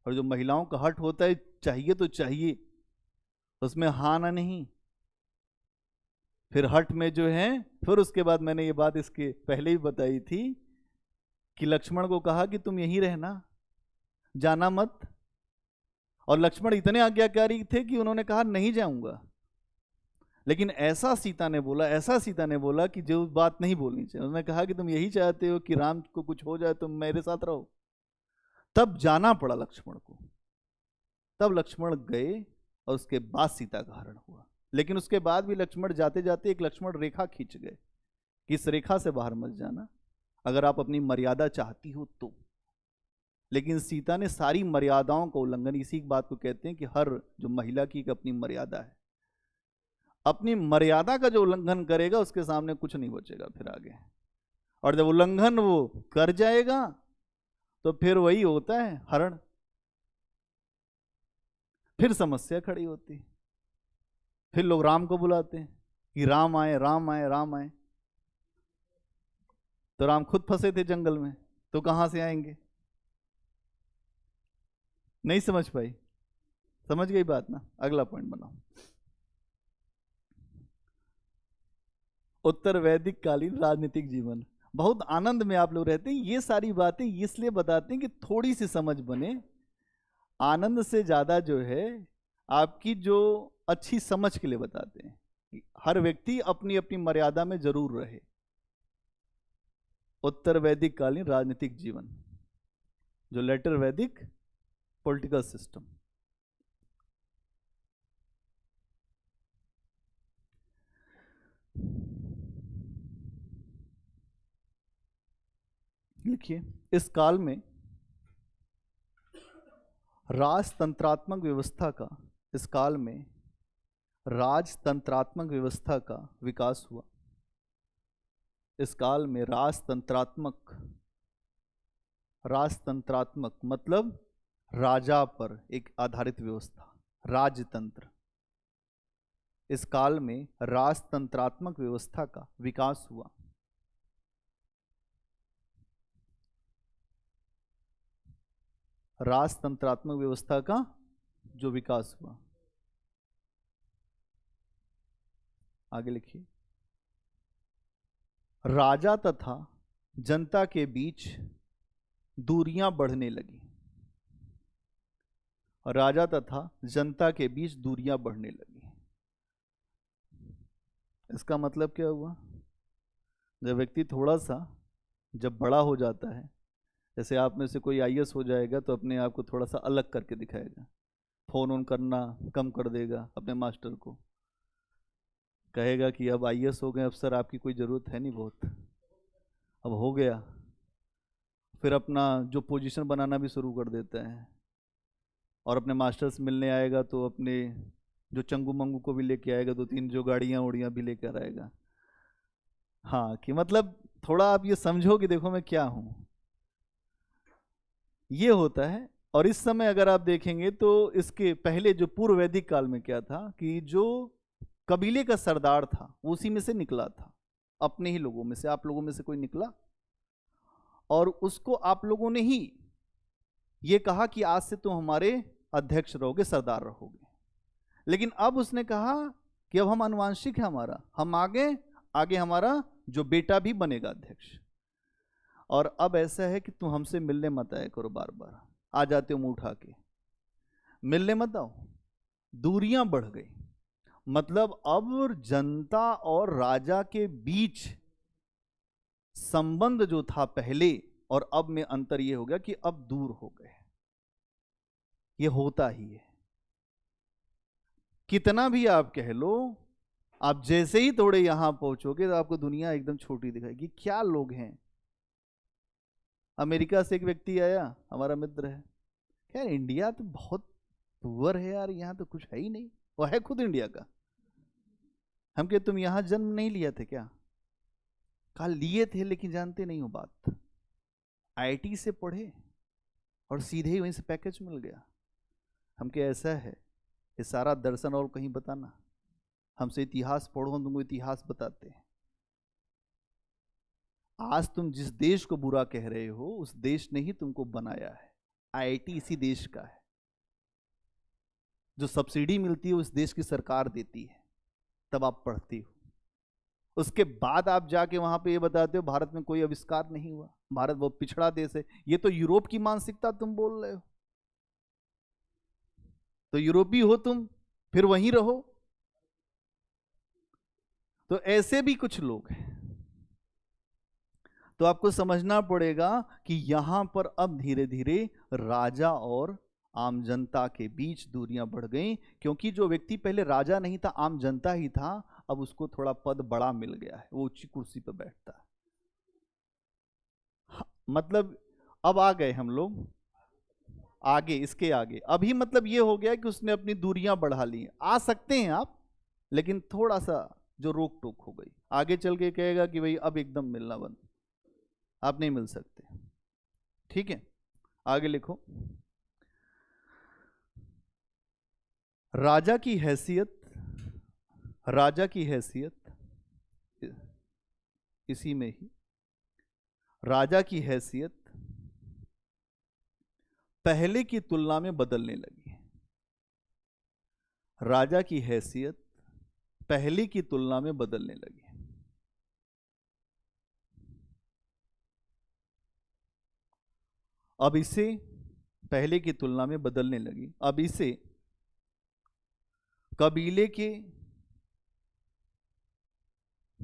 और जो महिलाओं का हट होता है, चाहिए तो चाहिए, उसमें हाँ ना नहीं। फिर हट में जो है, फिर उसके बाद मैंने ये बात इसके पहले ही बताई थी कि लक्ष्मण को कहा कि तुम यहीं रहना, जाना मत। और लक्ष्मण इतने आज्ञाकारी थे कि उन्होंने कहा नहीं जाऊंगा। लेकिन ऐसा सीता ने बोला, ऐसा सीता ने बोला कि जो बात नहीं बोलनी चाहिए। उन्होंने कहा कि तुम यही चाहते हो कि राम को कुछ हो जाए, तुम मेरे साथ रहो। तब जाना पड़ा लक्ष्मण को। तब लक्ष्मण गए और उसके बाद सीता का हरण हुआ। लेकिन उसके बाद भी लक्ष्मण जाते जाते एक लक्ष्मण रेखा खींच गए कि इस रेखा से बाहर मत जाना, अगर आप अपनी मर्यादा चाहती हो तो। लेकिन सीता ने सारी मर्यादाओं का उल्लंघन, इसी बात को कहते हैं कि हर जो महिला की एक अपनी मर्यादा है, अपनी मर्यादा का जो उल्लंघन करेगा उसके सामने कुछ नहीं बचेगा फिर आगे। और जब उल्लंघन वो कर जाएगा तो फिर वही होता है हरण, फिर समस्या खड़ी होती। फिर लोग राम को बुलाते हैं कि राम आए, राम आए, राम आए। तो राम खुद फंसे थे जंगल में, तो कहां से आएंगे? नहीं समझ पाई? समझ गई बात ना? अगला पॉइंट बनाओ। उत्तर वैदिक कालीन राजनीतिक जीवन। बहुत आनंद में आप लोग रहते हैं। ये सारी बातें इसलिए बताते हैं कि थोड़ी सी समझ बने। आनंद से ज्यादा जो है आपकी जो अच्छी समझ के लिए बताते हैं। हर व्यक्ति अपनी अपनी मर्यादा में जरूर रहे। उत्तर वैदिक कालीन राजनीतिक जीवन, जो लेटर वैदिक पॉलिटिकल सिस्टम। लिखिए, इस काल में राजतंत्रात्मक व्यवस्था का इस काल में राजतंत्रात्मक व्यवस्था का विकास हुआ। इस काल में राजतंत्रात्मक मतलब राजा पर एक आधारित व्यवस्था, राजतंत्र। इस काल में राजतंत्रात्मक व्यवस्था का विकास हुआ। राजतंत्रात्मक व्यवस्था का जो विकास हुआ। आगे लिखिए, राजा तथा जनता के बीच दूरियां बढ़ने लगी। राजा तथा जनता के बीच दूरियां बढ़ने लगी। इसका मतलब क्या हुआ? जब व्यक्ति थोड़ा सा जब बड़ा हो जाता है, जैसे आप में से कोई आईएएस हो जाएगा तो अपने आप को थोड़ा सा अलग करके दिखाएगा, फोन ऑन करना कम कर देगा, अपने मास्टर को कहेगा कि अब आईएएस हो गए, अब सर आपकी कोई ज़रूरत है नहीं, बहुत अब हो गया। फिर अपना जो पोजीशन बनाना भी शुरू कर देता है, और अपने मास्टर से मिलने आएगा तो अपने जो चंगू मंगू को भी लेके आएगा, 2-3 जो गाड़ियाँ उड़ियाँ भी लेकर आएगा। हाँ, कि मतलब थोड़ा आप ये समझो कि देखो मैं क्या हूँ, ये होता है। और इस समय अगर आप देखेंगे तो इसके पहले जो पूर्व वैदिक काल में क्या था कि जो कबीले का सरदार था वो उसी में से निकला था, अपने ही लोगों में से, आप लोगों में से कोई निकला, और उसको आप लोगों ने ही ये कहा कि आज से तुम हमारे अध्यक्ष रहोगे, सरदार रहोगे। लेकिन अब उसने कहा कि अब हम अनुवांशिक है, हमारा हम आगे हमारा जो बेटा भी बनेगा अध्यक्ष। और अब ऐसा है कि तुम हमसे मिलने मत आया करो, बार बार आ जाते हो मुंह उठा के, मिलने मत आओ। दूरियां बढ़ गई, मतलब अब जनता और राजा के बीच संबंध जो था पहले और अब में अंतर यह हो गया कि अब दूर हो गए। यह होता ही है, कितना भी आप कह लो, आप जैसे ही थोड़े यहां पहुंचोगे तो आपको दुनिया एकदम छोटी दिखाएगी। क्या लोग हैं। अमेरिका से एक व्यक्ति आया, हमारा मित्र है, यार इंडिया तो बहुत पुअर है यार, यहाँ तो कुछ है ही नहीं। वो है खुद इंडिया का। हम कहे तुम यहाँ जन्म नहीं लिया थे क्या? कहा लिए थे लेकिन जानते नहीं हो बात। आईआईटी से पढ़े और सीधे ही वहीं से पैकेज मिल गया। हम कहे ऐसा है, ये सारा दर्शन और कहीं बताना, हमसे इतिहास पढ़ो, तुमको इतिहास बताते हैं। आज तुम जिस देश को बुरा कह रहे हो उस देश ने ही तुमको बनाया है। आईआईटी इसी देश का है। जो सब्सिडी मिलती है उस देश की सरकार देती है, तब आप पढ़ते हो। उसके बाद आप जाके वहां पे ये बताते हो भारत में कोई आविष्कार नहीं हुआ, भारत बहुत पिछड़ा देश है। ये तो यूरोप की मानसिकता तुम बोल रहे हो। तो यूरोपी हो तुम, फिर वहीं रहो। तो ऐसे भी कुछ लोग हैं। तो आपको समझना पड़ेगा कि यहां पर अब धीरे धीरे राजा और आम जनता के बीच दूरियां बढ़ गई, क्योंकि जो व्यक्ति पहले राजा नहीं था, आम जनता ही था, अब उसको थोड़ा पद बड़ा मिल गया है, वो ऊंची कुर्सी पर बैठता है। मतलब अब आ गए हम लोग आगे, इसके आगे अभी मतलब ये हो गया कि उसने अपनी दूरियां बढ़ा ली। आ सकते हैं आप, लेकिन थोड़ा सा जो रोक टोक हो गई। आगे चल के कहेगा कि भाई अब एकदम मिलना बंद, आप नहीं मिल सकते। ठीक है, आगे लिखो। राजा की हैसियत इसी में ही राजा की हैसियत पहले की तुलना में बदलने लगी। राजा की हैसियत पहले की तुलना में बदलने लगी। अब इसे पहले की तुलना में बदलने लगी। अब इसे कबीले के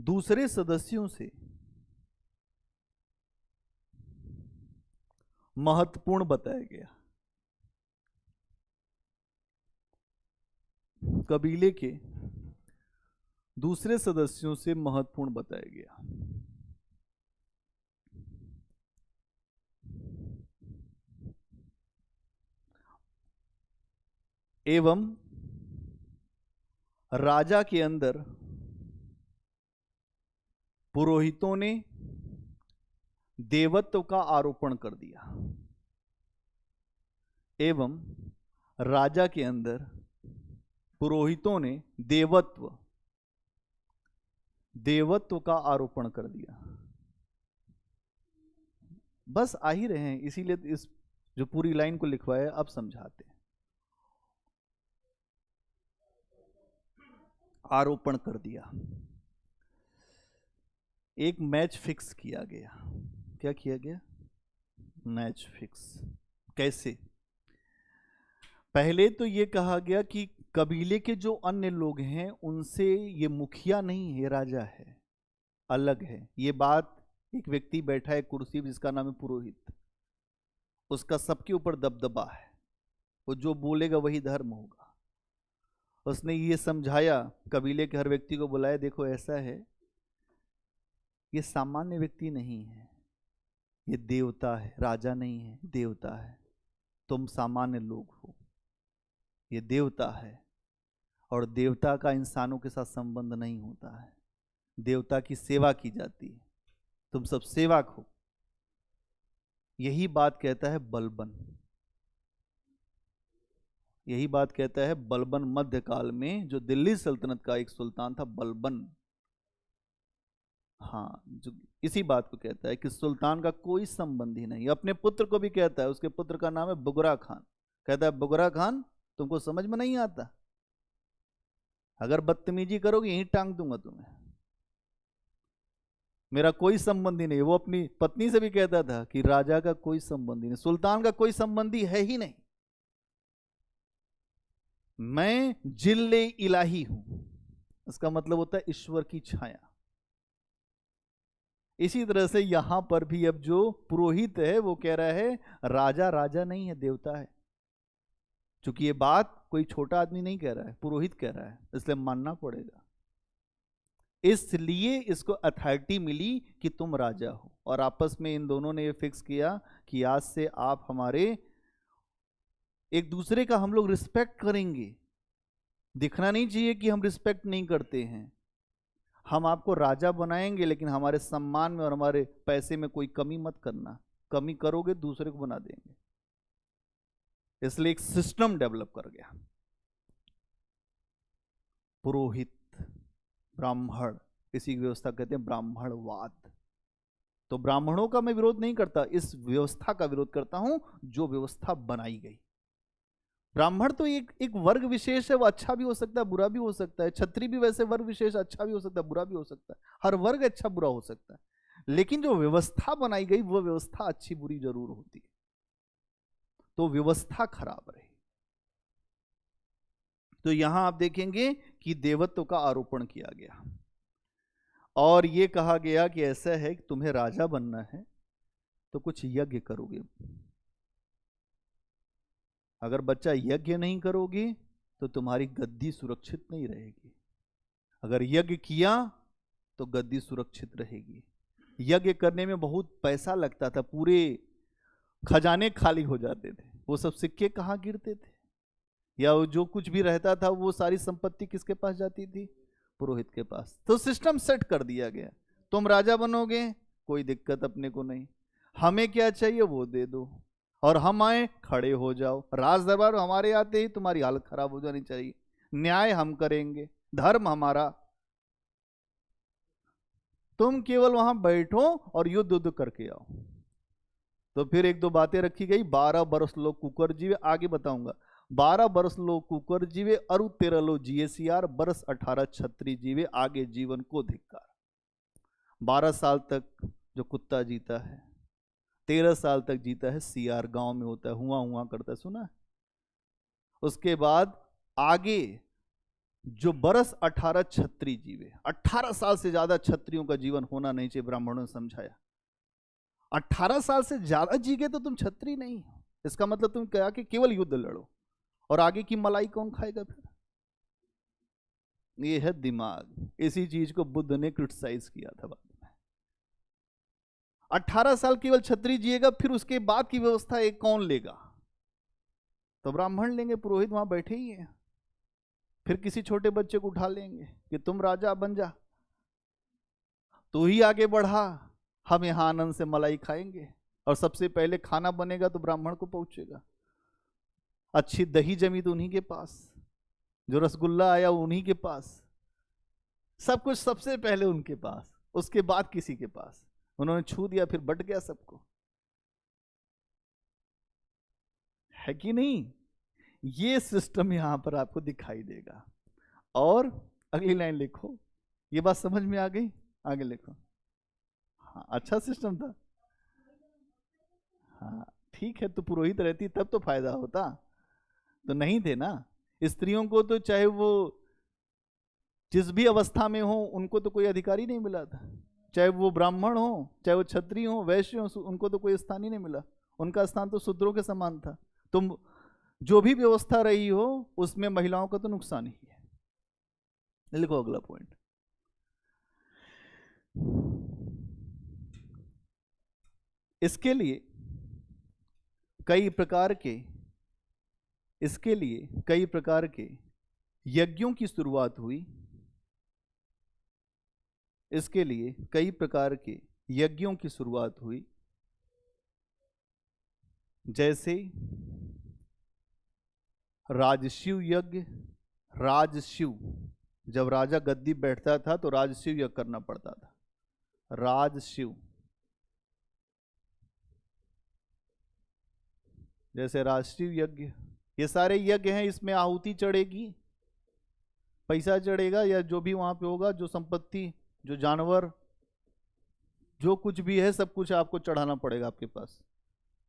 दूसरे सदस्यों से महत्वपूर्ण बताया गया। कबीले के दूसरे सदस्यों से महत्वपूर्ण बताया गया। एवं राजा के अंदर पुरोहितों ने देवत्व का आरोपण कर दिया। एवं राजा के अंदर पुरोहितों ने देवत्व का आरोपण कर दिया। बस आ ही रहे हैं, इसीलिए इस जो पूरी लाइन को लिखवाया अब समझाते हैं। आरोपण कर दिया। एक मैच फिक्स किया गया। क्या किया गया? Match fix. कैसे? पहले तो ये कहा गया कि कबीले के जो अन्य लोग हैं उनसे ये मुखिया नहीं है, राजा है, अलग है। ये बात एक व्यक्ति बैठा है कुर्सी जिसका नाम है पुरोहित, उसका सबके ऊपर दबदबा है, वो जो बोलेगा वही धर्म होगा। उसने ये समझाया, कबीले के हर व्यक्ति को बुलाया, देखो ऐसा है, ये सामान्य व्यक्ति नहीं है, ये देवता है, राजा नहीं है, देवता है। तुम सामान्य लोग हो, ये देवता है, और देवता का इंसानों के साथ संबंध नहीं होता है, देवता की सेवा की जाती है, तुम सब सेवक हो। यही बात कहता है बलबन, यही बात कहता है बलबन। मध्यकाल में जो दिल्ली सल्तनत का एक सुल्तान था बलबन, हाँ, जो इसी बात को कहता है कि सुल्तान का कोई संबंध ही नहीं। अपने पुत्र को भी कहता है, उसके पुत्र का नाम है बुगरा खान, कहता है बुगरा खान तुमको समझ में नहीं आता, अगर बदतमीजी करोगे यहीं टांग दूंगा तुम्हें, मेरा कोई संबंधी नहीं। वो अपनी पत्नी से भी कहता था कि राजा का कोई संबंधी नहीं, सुल्तान का कोई संबंधी है ही नहीं, मैं जिल्ले इलाही हूं। इसका मतलब होता है ईश्वर की छाया। इसी तरह से यहां पर भी अब जो पुरोहित है वो कह रहा है राजा राजा नहीं है, देवता है। क्योंकि ये बात कोई छोटा आदमी नहीं कह रहा है, पुरोहित कह रहा है, इसलिए मानना पड़ेगा। इसलिए इसको अथॉरिटी मिली कि तुम राजा हो। और आपस में इन दोनों ने ये फिक्स किया कि आज से आप हमारे, एक दूसरे का हम लोग रिस्पेक्ट करेंगे। दिखना नहीं चाहिए कि हम रिस्पेक्ट नहीं करते हैं। हम आपको राजा बनाएंगे लेकिन हमारे सम्मान में और हमारे पैसे में कोई कमी मत करना, कमी करोगे दूसरे को बना देंगे। इसलिए एक सिस्टम डेवलप कर गया। पुरोहित, ब्राह्मण, इसी की व्यवस्था कहते हैं ब्राह्मणवाद। तो ब्राह्मणों का मैं विरोध नहीं करता, इस व्यवस्था का विरोध करता हूं जो व्यवस्था बनाई गई। ब्राह्मण तो एक वर्ग विशेष है, वो अच्छा भी हो सकता है बुरा भी हो सकता है। क्षत्रिय भी वैसे वर्ग विशेष, अच्छा भी हो सकता है बुरा भी हो सकता है। हर वर्ग अच्छा बुरा हो सकता है, लेकिन जो व्यवस्था बनाई गई वो व्यवस्था अच्छी बुरी जरूर होती है। तो व्यवस्था खराब रही। तो यहां आप देखेंगे कि देवत्व का आरोपण किया गया और यह कहा गया कि ऐसा है कि तुम्हें राजा बनना है तो कुछ यज्ञ करोगे। अगर बच्चा यज्ञ नहीं करोगे तो तुम्हारी गद्दी सुरक्षित नहीं रहेगी, अगर यज्ञ किया तो गद्दी सुरक्षित रहेगी। यज्ञ करने में बहुत पैसा लगता था, पूरे खजाने खाली हो जाते थे। वो सब सिक्के कहाँ गिरते थे, या जो कुछ भी रहता था वो सारी संपत्ति किसके पास जाती थी? पुरोहित के पास। तो सिस्टम सेट कर दिया गया, तुम राजा बनोगे कोई दिक्कत अपने को नहीं, हमें क्या चाहिए वो दे दो, और हम आए खड़े हो जाओ। राज दरबार हमारे आते ही तुम्हारी हालत खराब हो जानी चाहिए, न्याय हम करेंगे, धर्म हमारा, तुम केवल वहां बैठो और युद्ध करके आओ। तो फिर एक दो बातें रखी गई। 12 बरस लोग कुकर जीवे, आगे बताऊंगा। 12 बरस लोग कुकर जीवे, अरु 13 लो जिये सियार, बरस 18 छत्री जीवे, आगे जीवन को धिक्कार। 12 साल तक जो कुत्ता जीता है, 13 साल तक जीता है सियार, गांव में होता है, हुआ हुआ करता है, सुना है? उसके बाद आगे जो बरस 18 क्षत्रिय जीवे, 18 साल से ज्यादा क्षत्रियों का जीवन होना नहीं चाहिए, ब्राह्मणों ने समझाया। 18 साल से ज्यादा जी गए तो तुम क्षत्रिय नहीं हो, इसका मतलब तुम क्या कि केवल युद्ध लड़ो, और आगे की मलाई कौन खाएगा फिर? ये है दिमाग। इसी चीज को बुद्ध ने क्रिटिसाइज किया था बाद में। 18 साल केवल क्षत्रिय जिएगा, फिर उसके बाद की व्यवस्था एक कौन लेगा? तो ब्राह्मण लेंगे, पुरोहित वहां बैठे ही हैं। फिर किसी छोटे बच्चे को उठा लेंगे कि तुम राजा बन जा, तू ही आगे बढ़ा, हम यहां आनंद से मलाई खाएंगे। और सबसे पहले खाना बनेगा तो ब्राह्मण को पहुंचेगा। अच्छी दही जमी तो उन्हीं के पास, जो रसगुल्ला आया उन्हीं के पास, सब कुछ सबसे पहले उनके पास, उसके बाद किसी के पास। उन्होंने छू दिया, फिर बट गया सबको, है कि नहीं? ये सिस्टम यहां पर आपको दिखाई देगा। और अगली लाइन लिखो, ये बात समझ में आ गई? आगे लिखो। हाँ, अच्छा सिस्टम था। हाँ ठीक है, तो पुरोहित रहती तब तो फायदा होता, तो नहीं थे ना। स्त्रियों को तो चाहे वो जिस भी अवस्था में हो, उनको तो कोई अधिकार ही नहीं मिला था। चाहे वो ब्राह्मण हो, चाहे वो क्षत्रिय हो, वैश्य हो, उनको तो कोई स्थान ही नहीं मिला। उनका स्थान तो शूद्रों के समान था। तो जो भी व्यवस्था रही हो, उसमें महिलाओं का तो नुकसान ही है। लिखो अगला पॉइंट। इसके लिए कई प्रकार के यज्ञों की शुरुआत हुई। इसके लिए कई प्रकार के यज्ञों की शुरुआत हुई, जैसे राजशिव यज्ञ। राजशिव, जब राजा गद्दी बैठता था तो राजशिव यज्ञ करना पड़ता था। राजशिव, जैसे राजशिव यज्ञ, ये सारे यज्ञ हैं, इसमें आहुति चढ़ेगी, पैसा चढ़ेगा, या जो भी वहां पे होगा, जो संपत्ति, जो जानवर, जो कुछ भी है, सब कुछ आपको चढ़ाना पड़ेगा आपके पास।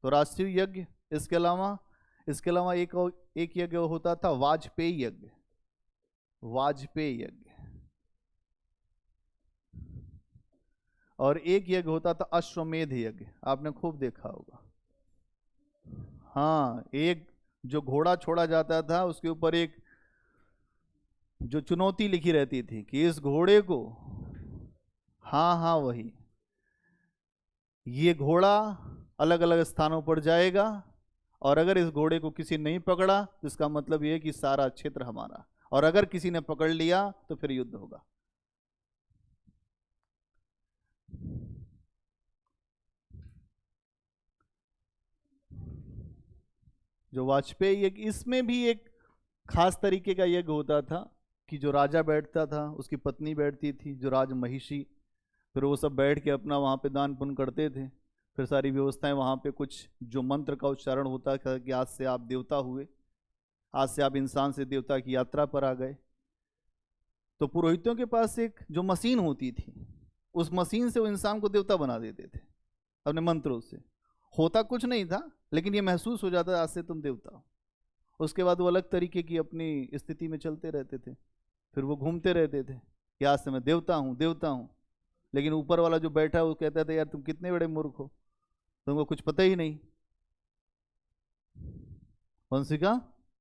तो राजशिव यज्ञ। इसके अलावा एक यज्ञ होता था वाजपेयी यज्ञ। वाजपेयी यज्ञ। और एक यज्ञ होता था अश्वमेध यज्ञ, आपने खूब देखा होगा। हाँ, एक जो घोड़ा छोड़ा जाता था, उसके ऊपर एक जो चुनौती लिखी रहती थी कि इस घोड़े को, हाँ हाँ वही, ये घोड़ा अलग अलग स्थानों पर जाएगा, और अगर इस घोड़े को किसी नहीं पकड़ा तो इसका मतलब ये कि सारा क्षेत्र हमारा, और अगर किसी ने पकड़ लिया तो फिर युद्ध होगा। जो वाजपेयी यज्ञ, इसमें भी एक खास तरीके का यज्ञ होता था कि जो राजा बैठता था, उसकी पत्नी बैठती थी, जो राज महिषी, फिर वो सब बैठ के अपना वहाँ पे दान पुण्य करते थे। फिर सारी व्यवस्थाएं वहाँ पे, कुछ जो मंत्र का उच्चारण होता था कि आज से आप देवता हुए, आज से आप इंसान से देवता की यात्रा पर आ गए। तो पुरोहितों के पास एक जो मशीन होती थी, उस मशीन से वो इंसान को देवता बना देते थे अपने मंत्रों से। होता कुछ नहीं था, लेकिन ये महसूस हो जाता आज से तुम देवता हो। उसके बाद वो अलग तरीके की अपनी स्थिति में चलते रहते थे। फिर वो घूमते रहते थे कि आज से मैं देवता हूँ, देवता हूँ। लेकिन ऊपर वाला जो बैठा है वो कहता था यार तुम कितने बड़े मूर्ख हो, तुमको कुछ पता ही नहीं। वंशिका,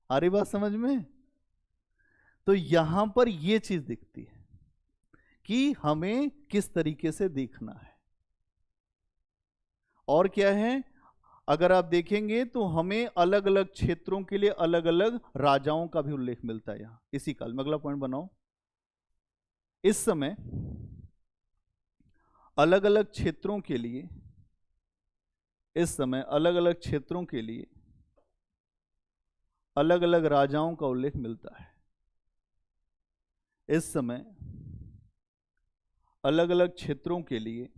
आ रही बात समझ में? तो यहां पर ये चीज दिखती है कि हमें किस तरीके से देखना है। और क्या है, अगर आप देखेंगे तो हमें अलग अलग क्षेत्रों के लिए अलग अलग राजाओं का भी उल्लेख मिलता है यहां इसी काल में। अगला पॉइंट बनाओ। इस समय अलग अलग क्षेत्रों के लिए, इस समय अलग अलग क्षेत्रों के लिए अलग अलग राजाओं का उल्लेख मिलता है। इस समय अलग अलग क्षेत्रों के लिए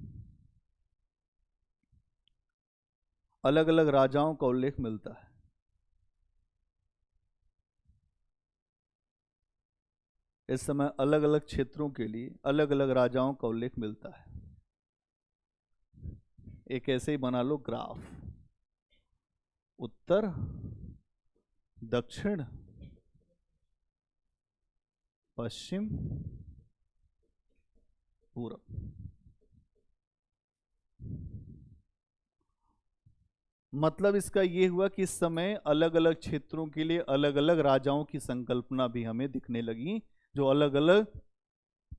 अलग अलग राजाओं का उल्लेख मिलता है। इस समय अलग अलग क्षेत्रों के लिए अलग अलग राजाओं का उल्लेख मिलता है। एक ऐसे ही बना लो ग्राफ, उत्तर, दक्षिण, पश्चिम, पूरब। मतलब इसका ये हुआ कि इस समय अलग अलग क्षेत्रों के लिए अलग अलग राजाओं की संकल्पना भी हमें दिखने लगी। जो अलग अलग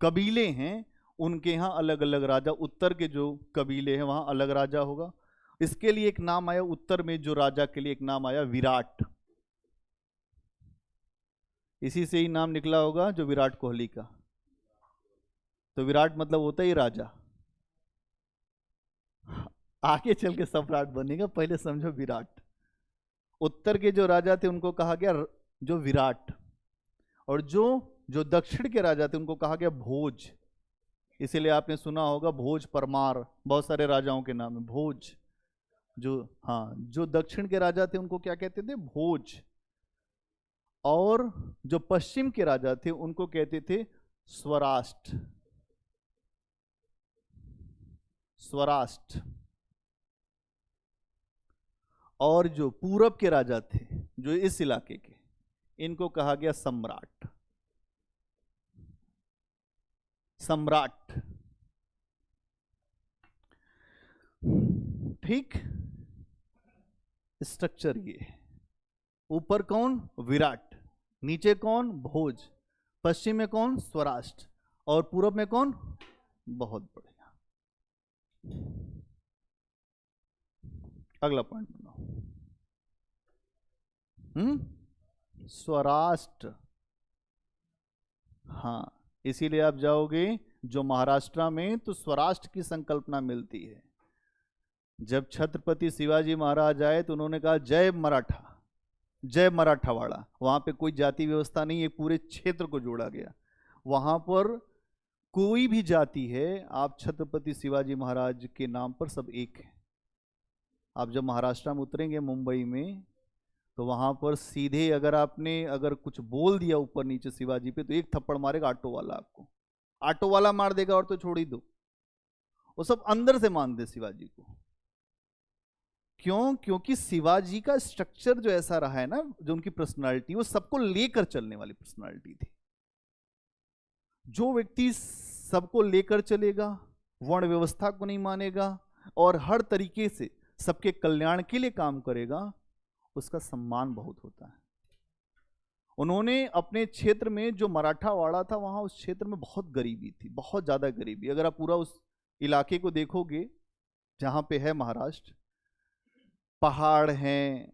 कबीले हैं उनके यहाँ अलग अलग राजा, उत्तर के जो कबीले हैं वहाँ अलग राजा होगा। इसके लिए एक नाम आया, उत्तर में जो राजा के लिए एक नाम आया विराट। इसी से ही नाम निकला होगा जो विराट कोहली का। तो विराट मतलब होता ही राजा। आगे चल के सम्राट बनेगा, पहले समझो विराट। उत्तर के जो राजा थे उनको कहा गया जो विराट, और जो जो दक्षिण के राजा थे उनको कहा गया भोज। इसीलिए आपने सुना होगा भोज परमार, बहुत सारे राजाओं के नाम है भोज। जो हाँ, जो दक्षिण के राजा थे उनको क्या कहते थे? भोज। और जो पश्चिम के राजा थे उनको कहते थे स्वराष्ट्र। स्वराष्ट्र। और जो पूरब के राजा थे जो इस इलाके के, इनको कहा गया सम्राट। सम्राट। ठीक, स्ट्रक्चर ये। ऊपर कौन? विराट। नीचे कौन? भोज। पश्चिम में कौन? स्वराष्ट्र। और पूरब में कौन? बहुत बढ़िया। अगला पॉइंट बनाओ। स्वराष्ट्र। हाँ, इसीलिए आप जाओगे जो महाराष्ट्र में तो स्वराष्ट्र की संकल्पना मिलती है। जब छत्रपति शिवाजी महाराज आए तो उन्होंने कहा जय मराठा, जय मराठावाड़ा। वहां पे कोई जाति व्यवस्था नहीं है, पूरे क्षेत्र को जोड़ा गया। वहां पर कोई भी जाति है, आप छत्रपति शिवाजी महाराज के नाम पर सब एक है। आप जब महाराष्ट्र में उतरेंगे मुंबई में तो वहां पर सीधे अगर कुछ बोल दिया ऊपर नीचे शिवाजी पे तो एक थप्पड़ मारेगा ऑटो वाला आपको। ऑटो वाला मार देगा और तो छोड़ ही दो, वो सब अंदर से मानते शिवाजी को। क्यों? क्योंकि शिवाजी का स्ट्रक्चर जो ऐसा रहा है ना, जो उनकी पर्सनालिटी, वो सबको लेकर चलने वाली पर्सनालिटी थी। जो व्यक्ति सबको लेकर चलेगा, वर्ण व्यवस्था को नहीं मानेगा और हर तरीके से सबके कल्याण के लिए काम करेगा, उसका सम्मान बहुत होता है। उन्होंने अपने क्षेत्र में जो मराठावाड़ा था वहां उस क्षेत्र में बहुत गरीबी थी, बहुत ज्यादा गरीबी। अगर आप पूरा उस इलाके को देखोगे जहां पे है महाराष्ट्र, पहाड़ हैं,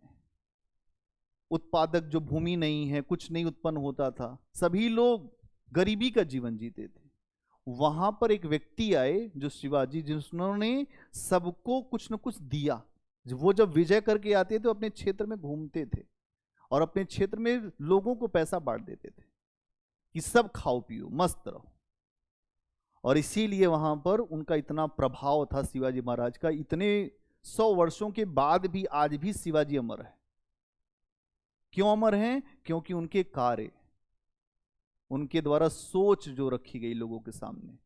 उत्पादक जो भूमि नहीं है, कुछ नहीं उत्पन्न होता था, सभी लोग गरीबी का जीवन जीते थे। वहां पर एक व्यक्ति आए जो शिवाजी, जिन्होंने सबको कुछ न कुछ दिया। वो जब विजय करके आते थे तो अपने क्षेत्र में घूमते थे और अपने क्षेत्र में लोगों को पैसा बांट देते थे कि सब खाओ पियो मस्त रहो। और इसीलिए वहां पर उनका इतना प्रभाव था शिवाजी महाराज का। इतने 100 वर्षों के बाद भी आज भी शिवाजी अमर है। क्यों अमर हैं? क्योंकि उनके कार्य, उनके द्वारा सोच जो रखी गई लोगों के सामने।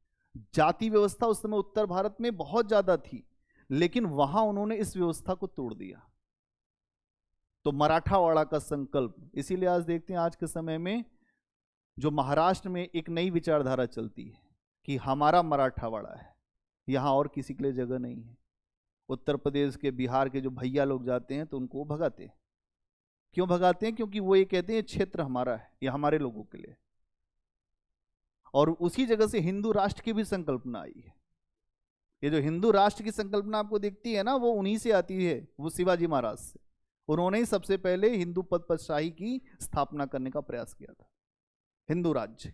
जाति व्यवस्था उस समय उत्तर भारत में बहुत ज्यादा थी, लेकिन वहां उन्होंने इस व्यवस्था को तोड़ दिया। तो मराठावाड़ा का संकल्प, इसीलिए आज देखते हैं आज के समय में जो महाराष्ट्र में एक नई विचारधारा चलती है कि हमारा मराठावाड़ा है, यहां और किसी के लिए जगह नहीं है। उत्तर प्रदेश के, बिहार के जो भैया लोग जाते हैं तो उनको वो भगाते हैं। क्यों भगाते हैं? क्योंकि वो ये कहते हैं क्षेत्र हमारा है, ये हमारे लोगों के लिए। और उसी जगह से हिंदू राष्ट्र की भी संकल्पना आई है। ये जो हिंदू राष्ट्र की संकल्पना आपको दिखती है ना, वो उन्हीं से आती है, वो शिवाजी महाराज से। उन्होंने ही सबसे पहले हिंदू पदशाही की स्थापना करने का प्रयास किया था, हिंदू राज्य।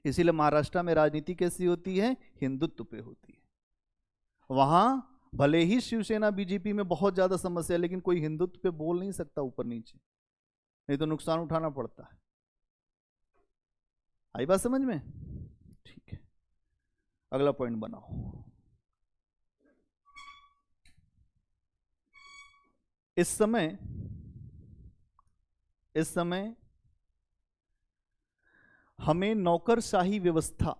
इसीलिए महाराष्ट्र में राजनीति कैसी होती है? हिंदुत्व पे होती है। वहां भले ही शिवसेना बीजेपी में बहुत ज्यादा समस्या है, लेकिन कोई हिंदुत्व पे बोल नहीं सकता ऊपर नीचे, नहीं तो नुकसान उठाना पड़ता है। आई बात समझ में? ठीक है, अगला पॉइंट बनाओ। इस समय हमें नौकरशाही व्यवस्था,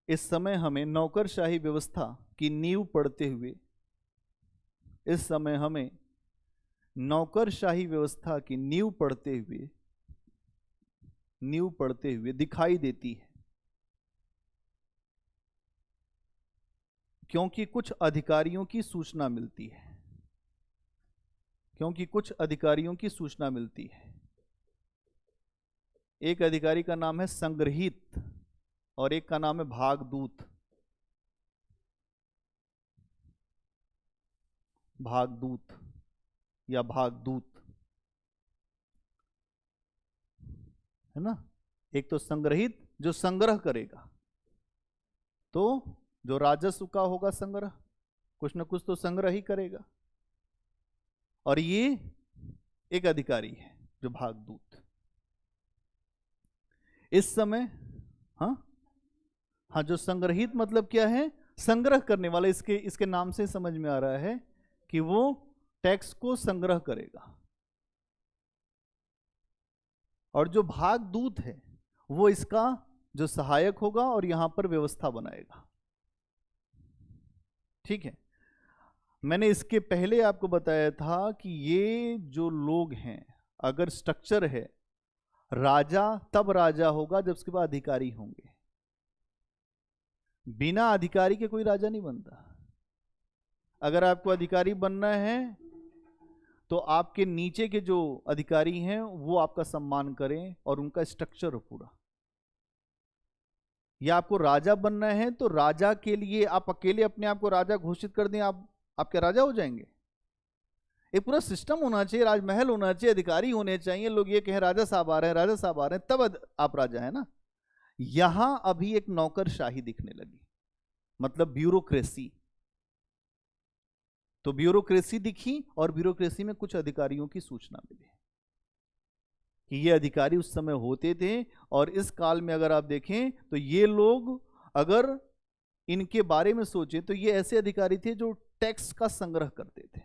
इस समय हमें नौकरशाही व्यवस्था की नींव पड़ते हुए इस समय हमें नौकरशाही व्यवस्था की नींव पड़ते हुए दिखाई देती है, क्योंकि कुछ अधिकारियों की सूचना मिलती है। एक अधिकारी का नाम है संग्रहित और एक का नाम है भागदूत। या भागदूत है ना। एक तो संग्रहित जो संग्रह करेगा, तो जो राजस्व का होगा संग्रह, कुछ ना कुछ तो संग्रह ही करेगा। और ये एक अधिकारी है जो भागदूत। इस समय हाँ जो संग्रहित मतलब क्या है, संग्रह करने वाला। इसके नाम से समझ में आ रहा है कि वो टैक्स को संग्रह करेगा। और जो भागदूत है वो इसका जो सहायक होगा और यहां पर व्यवस्था बनाएगा। ठीक है, मैंने इसके पहले आपको बताया था कि ये जो लोग हैं, अगर स्ट्रक्चर है, राजा तब राजा होगा जब उसके बाद अधिकारी होंगे। बिना अधिकारी के कोई राजा नहीं बनता। अगर आपको अधिकारी बनना है तो आपके नीचे के जो अधिकारी हैं वो आपका सम्मान करें और उनका स्ट्रक्चर हो पूरा। या आपको राजा बनना है तो राजा के लिए आप अकेले अपने आप को राजा घोषित कर दें, आप क्या राजा हो जाएंगे? एक पूरा सिस्टम होना चाहिए, राजमहल होना चाहिए, अधिकारी होने चाहिए। लोग ये कहें राजा साहब आ रहे हैं, राजा साहब आ रहे हैं, तब आप राजा है ना। यहां अभी एक नौकरशाही दिखने लगी, मतलब ब्यूरोक्रेसी। तो ब्यूरोक्रेसी दिखी और ब्यूरोक्रेसी में कुछ अधिकारियों की सूचना मिली कि ये अधिकारी उस समय होते थे। और इस काल में अगर आप देखें तो ये लोग, अगर इनके बारे में सोचें तो ये ऐसे अधिकारी थे जो टैक्स का संग्रह करते थे,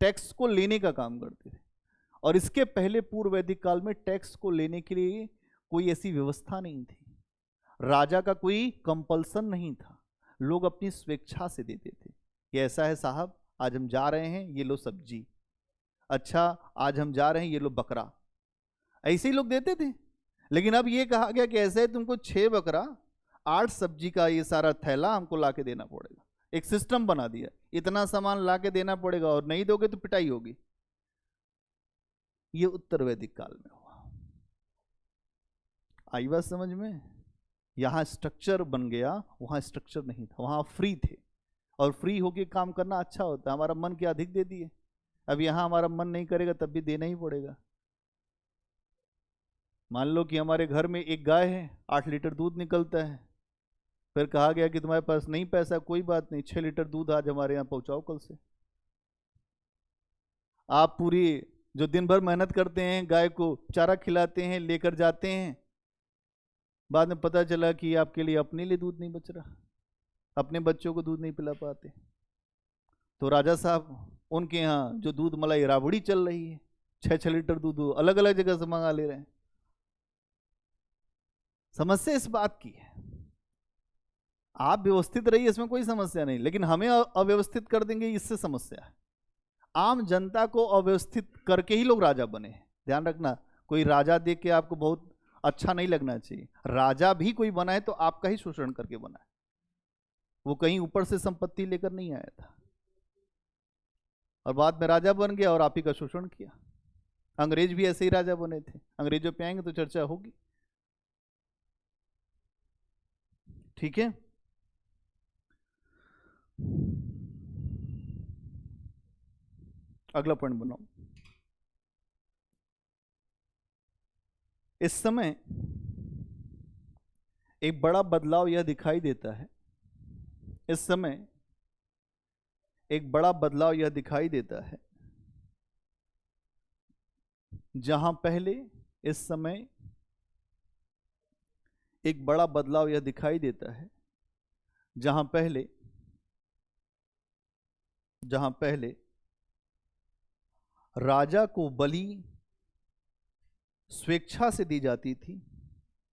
टैक्स को लेने का काम करते थे। और इसके पहले पूर्व वैदिक काल में टैक्स को लेने के लिए कोई ऐसी व्यवस्था नहीं थी, राजा का कोई कंपल्सन नहीं था, लोग अपनी स्वेच्छा से देते थे कि ऐसा है साहब, आज हम जा रहे हैं, ये लो सब्जी, अच्छा आज हम जा रहे हैं, ये लो बकरा। ऐसे ही लोग देते थे। लेकिन अब ये कहा गया कि ऐसे है, तुमको 6 बकरा 8 सब्जी का ये सारा थैला हमको लाके देना पड़ेगा। एक सिस्टम बना दिया, इतना सामान लाके देना पड़ेगा और नहीं दोगे तो पिटाई होगी। ये उत्तर वैदिक काल में हुआ। आई बात समझ में? यहां स्ट्रक्चर बन गया, वहां स्ट्रक्चर नहीं था, वहां फ्री थे। और फ्री होके काम करना अच्छा होता है। हमारा मन क्या अधिक दे दिए, अब यहां हमारा मन नहीं करेगा तब भी देना ही पड़ेगा। मान लो कि हमारे घर में एक गाय है, 8 लीटर दूध निकलता है, फिर कहा गया कि तुम्हारे पास नहीं पैसा, कोई बात नहीं, 6 लीटर दूध आज हमारे यहाँ पहुंचाओ कल से। आप पूरी जो दिन भर मेहनत करते हैं, गाय को चारा खिलाते हैं, लेकर जाते हैं, बाद में पता चला कि आपके लिए अपने लिए दूध नहीं बच रहा, अपने बच्चों को दूध नहीं पिला पाते। तो राजा साहब उनके यहाँ जो दूध मलाई राबड़ी चल रही है, 6-6 लीटर दूध अलग अलग जगह से मंगा ले रहे हैं। समस्या इस बात की है, आप व्यवस्थित रहिए, इसमें कोई समस्या नहीं, लेकिन हमें अव्यवस्थित कर देंगे, इससे समस्या है। आम जनता को अव्यवस्थित करके ही लोग राजा बने। ध्यान रखना, कोई राजा देख के आपको बहुत अच्छा नहीं लगना चाहिए। राजा भी कोई बना है तो आपका ही शोषण करके बना है, वो कहीं ऊपर से संपत्ति लेकर नहीं आया था और बाद में राजा बन गया और आप ही का शोषण किया। अंग्रेज भी ऐसे ही राजा बने थे, अंग्रेजों पे आएंगे तो चर्चा होगी। ठीक है, अगला पॉइंट बनाओ। इस समय एक बड़ा बदलाव यह दिखाई देता है, इस समय एक बड़ा बदलाव यह दिखाई देता है, जहां पहले, इस समय एक बड़ा बदलाव यह दिखाई देता है, जहां पहले राजा को बलि स्वेच्छा से दी जाती थी।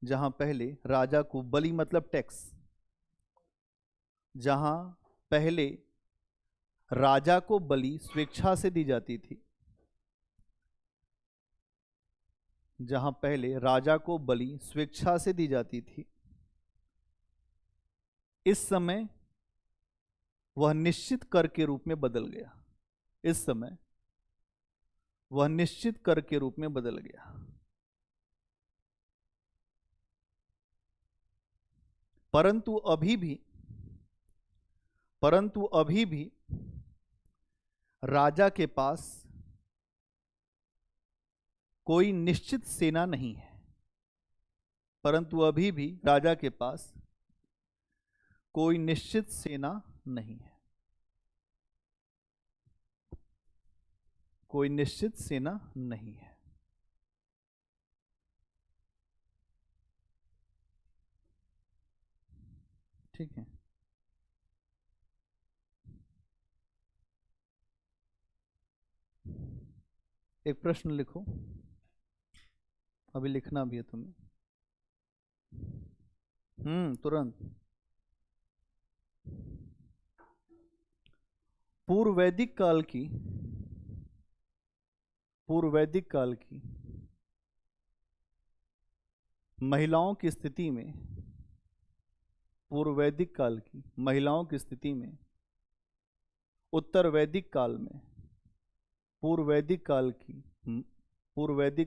जहां पहले राजा को बलि मतलब टैक्स, जहां पहले राजा को बलि स्वेच्छा से दी जाती थी, जहां पहले राजा को बलि स्वेच्छा से दी जाती थी, इस समय वह निश्चित कर के रूप में बदल गया। इस समय वह निश्चित कर के रूप में बदल गया। परंतु अभी भी राजा के पास कोई निश्चित सेना नहीं है। परंतु अभी भी राजा के पास कोई निश्चित सेना नहीं है। कोई निश्चित सेना नहीं है। ठीक है। एक प्रश्न लिखो, अभी लिखना भी है तुम्हें। तुरंत। पूर्व वैदिक काल की महिलाओं की स्थिति में, पूर्व वैदिक काल की महिलाओं की स्थिति में उत्तर वैदिक काल में, पूर्व वैदिक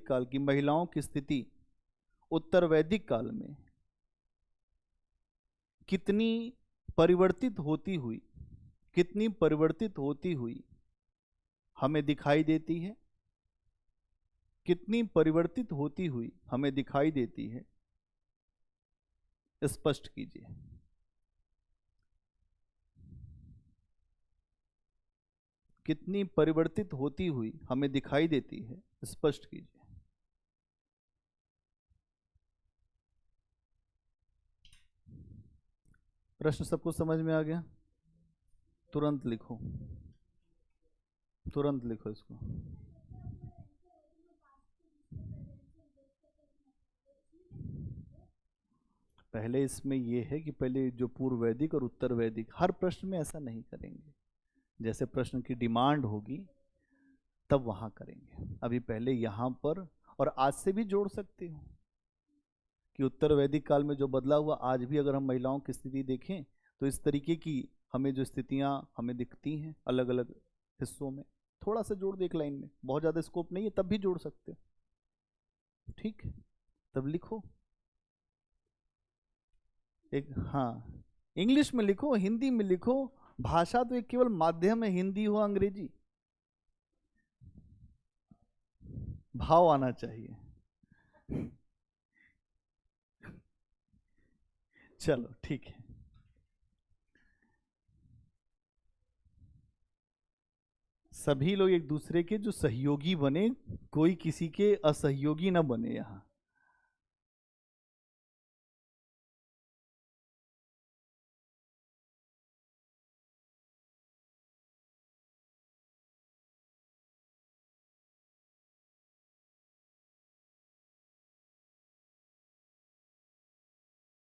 काल की महिलाओं की स्थिति उत्तर वैदिक काल में कितनी परिवर्तित होती हुई हमें दिखाई देती है? कितनी परिवर्तित होती हुई हमें दिखाई देती है? स्पष्ट कीजिए। कितनी परिवर्तित होती हुई हमें दिखाई देती है? स्पष्ट कीजिए। प्रश्न सबको समझ में आ गया? तुरंत लिखो, तुरंत लिखो इसको। पहले इसमें यह है कि पहले जो पूर्व वैदिक और उत्तर वैदिक, हर प्रश्न में ऐसा नहीं करेंगे, जैसे प्रश्न की डिमांड होगी तब वहां करेंगे। अभी पहले यहां पर, और आज से भी जोड़ सकते हो कि उत्तर वैदिक काल में जो बदला हुआ, आज भी अगर हम महिलाओं की स्थिति देखें तो इस तरीके की हमें जो स्थितियां हमें दिखती हैं अलग अलग हिस्सों में, थोड़ा सा जोड़ दे एक लाइन में, बहुत ज़्यादा स्कोप नहीं है तब भी जोड़ सकते हो। ठीक, तब लिखो एक। हाँ, इंग्लिश में लिखो, हिंदी में लिखो, भाषा तो एक केवल माध्यम है, हिंदी हो अंग्रेजी, भाव आना चाहिए। चलो ठीक है। सभी लोग एक दूसरे के जो सहयोगी बने, कोई किसी के असहयोगी ना बने यहाँ।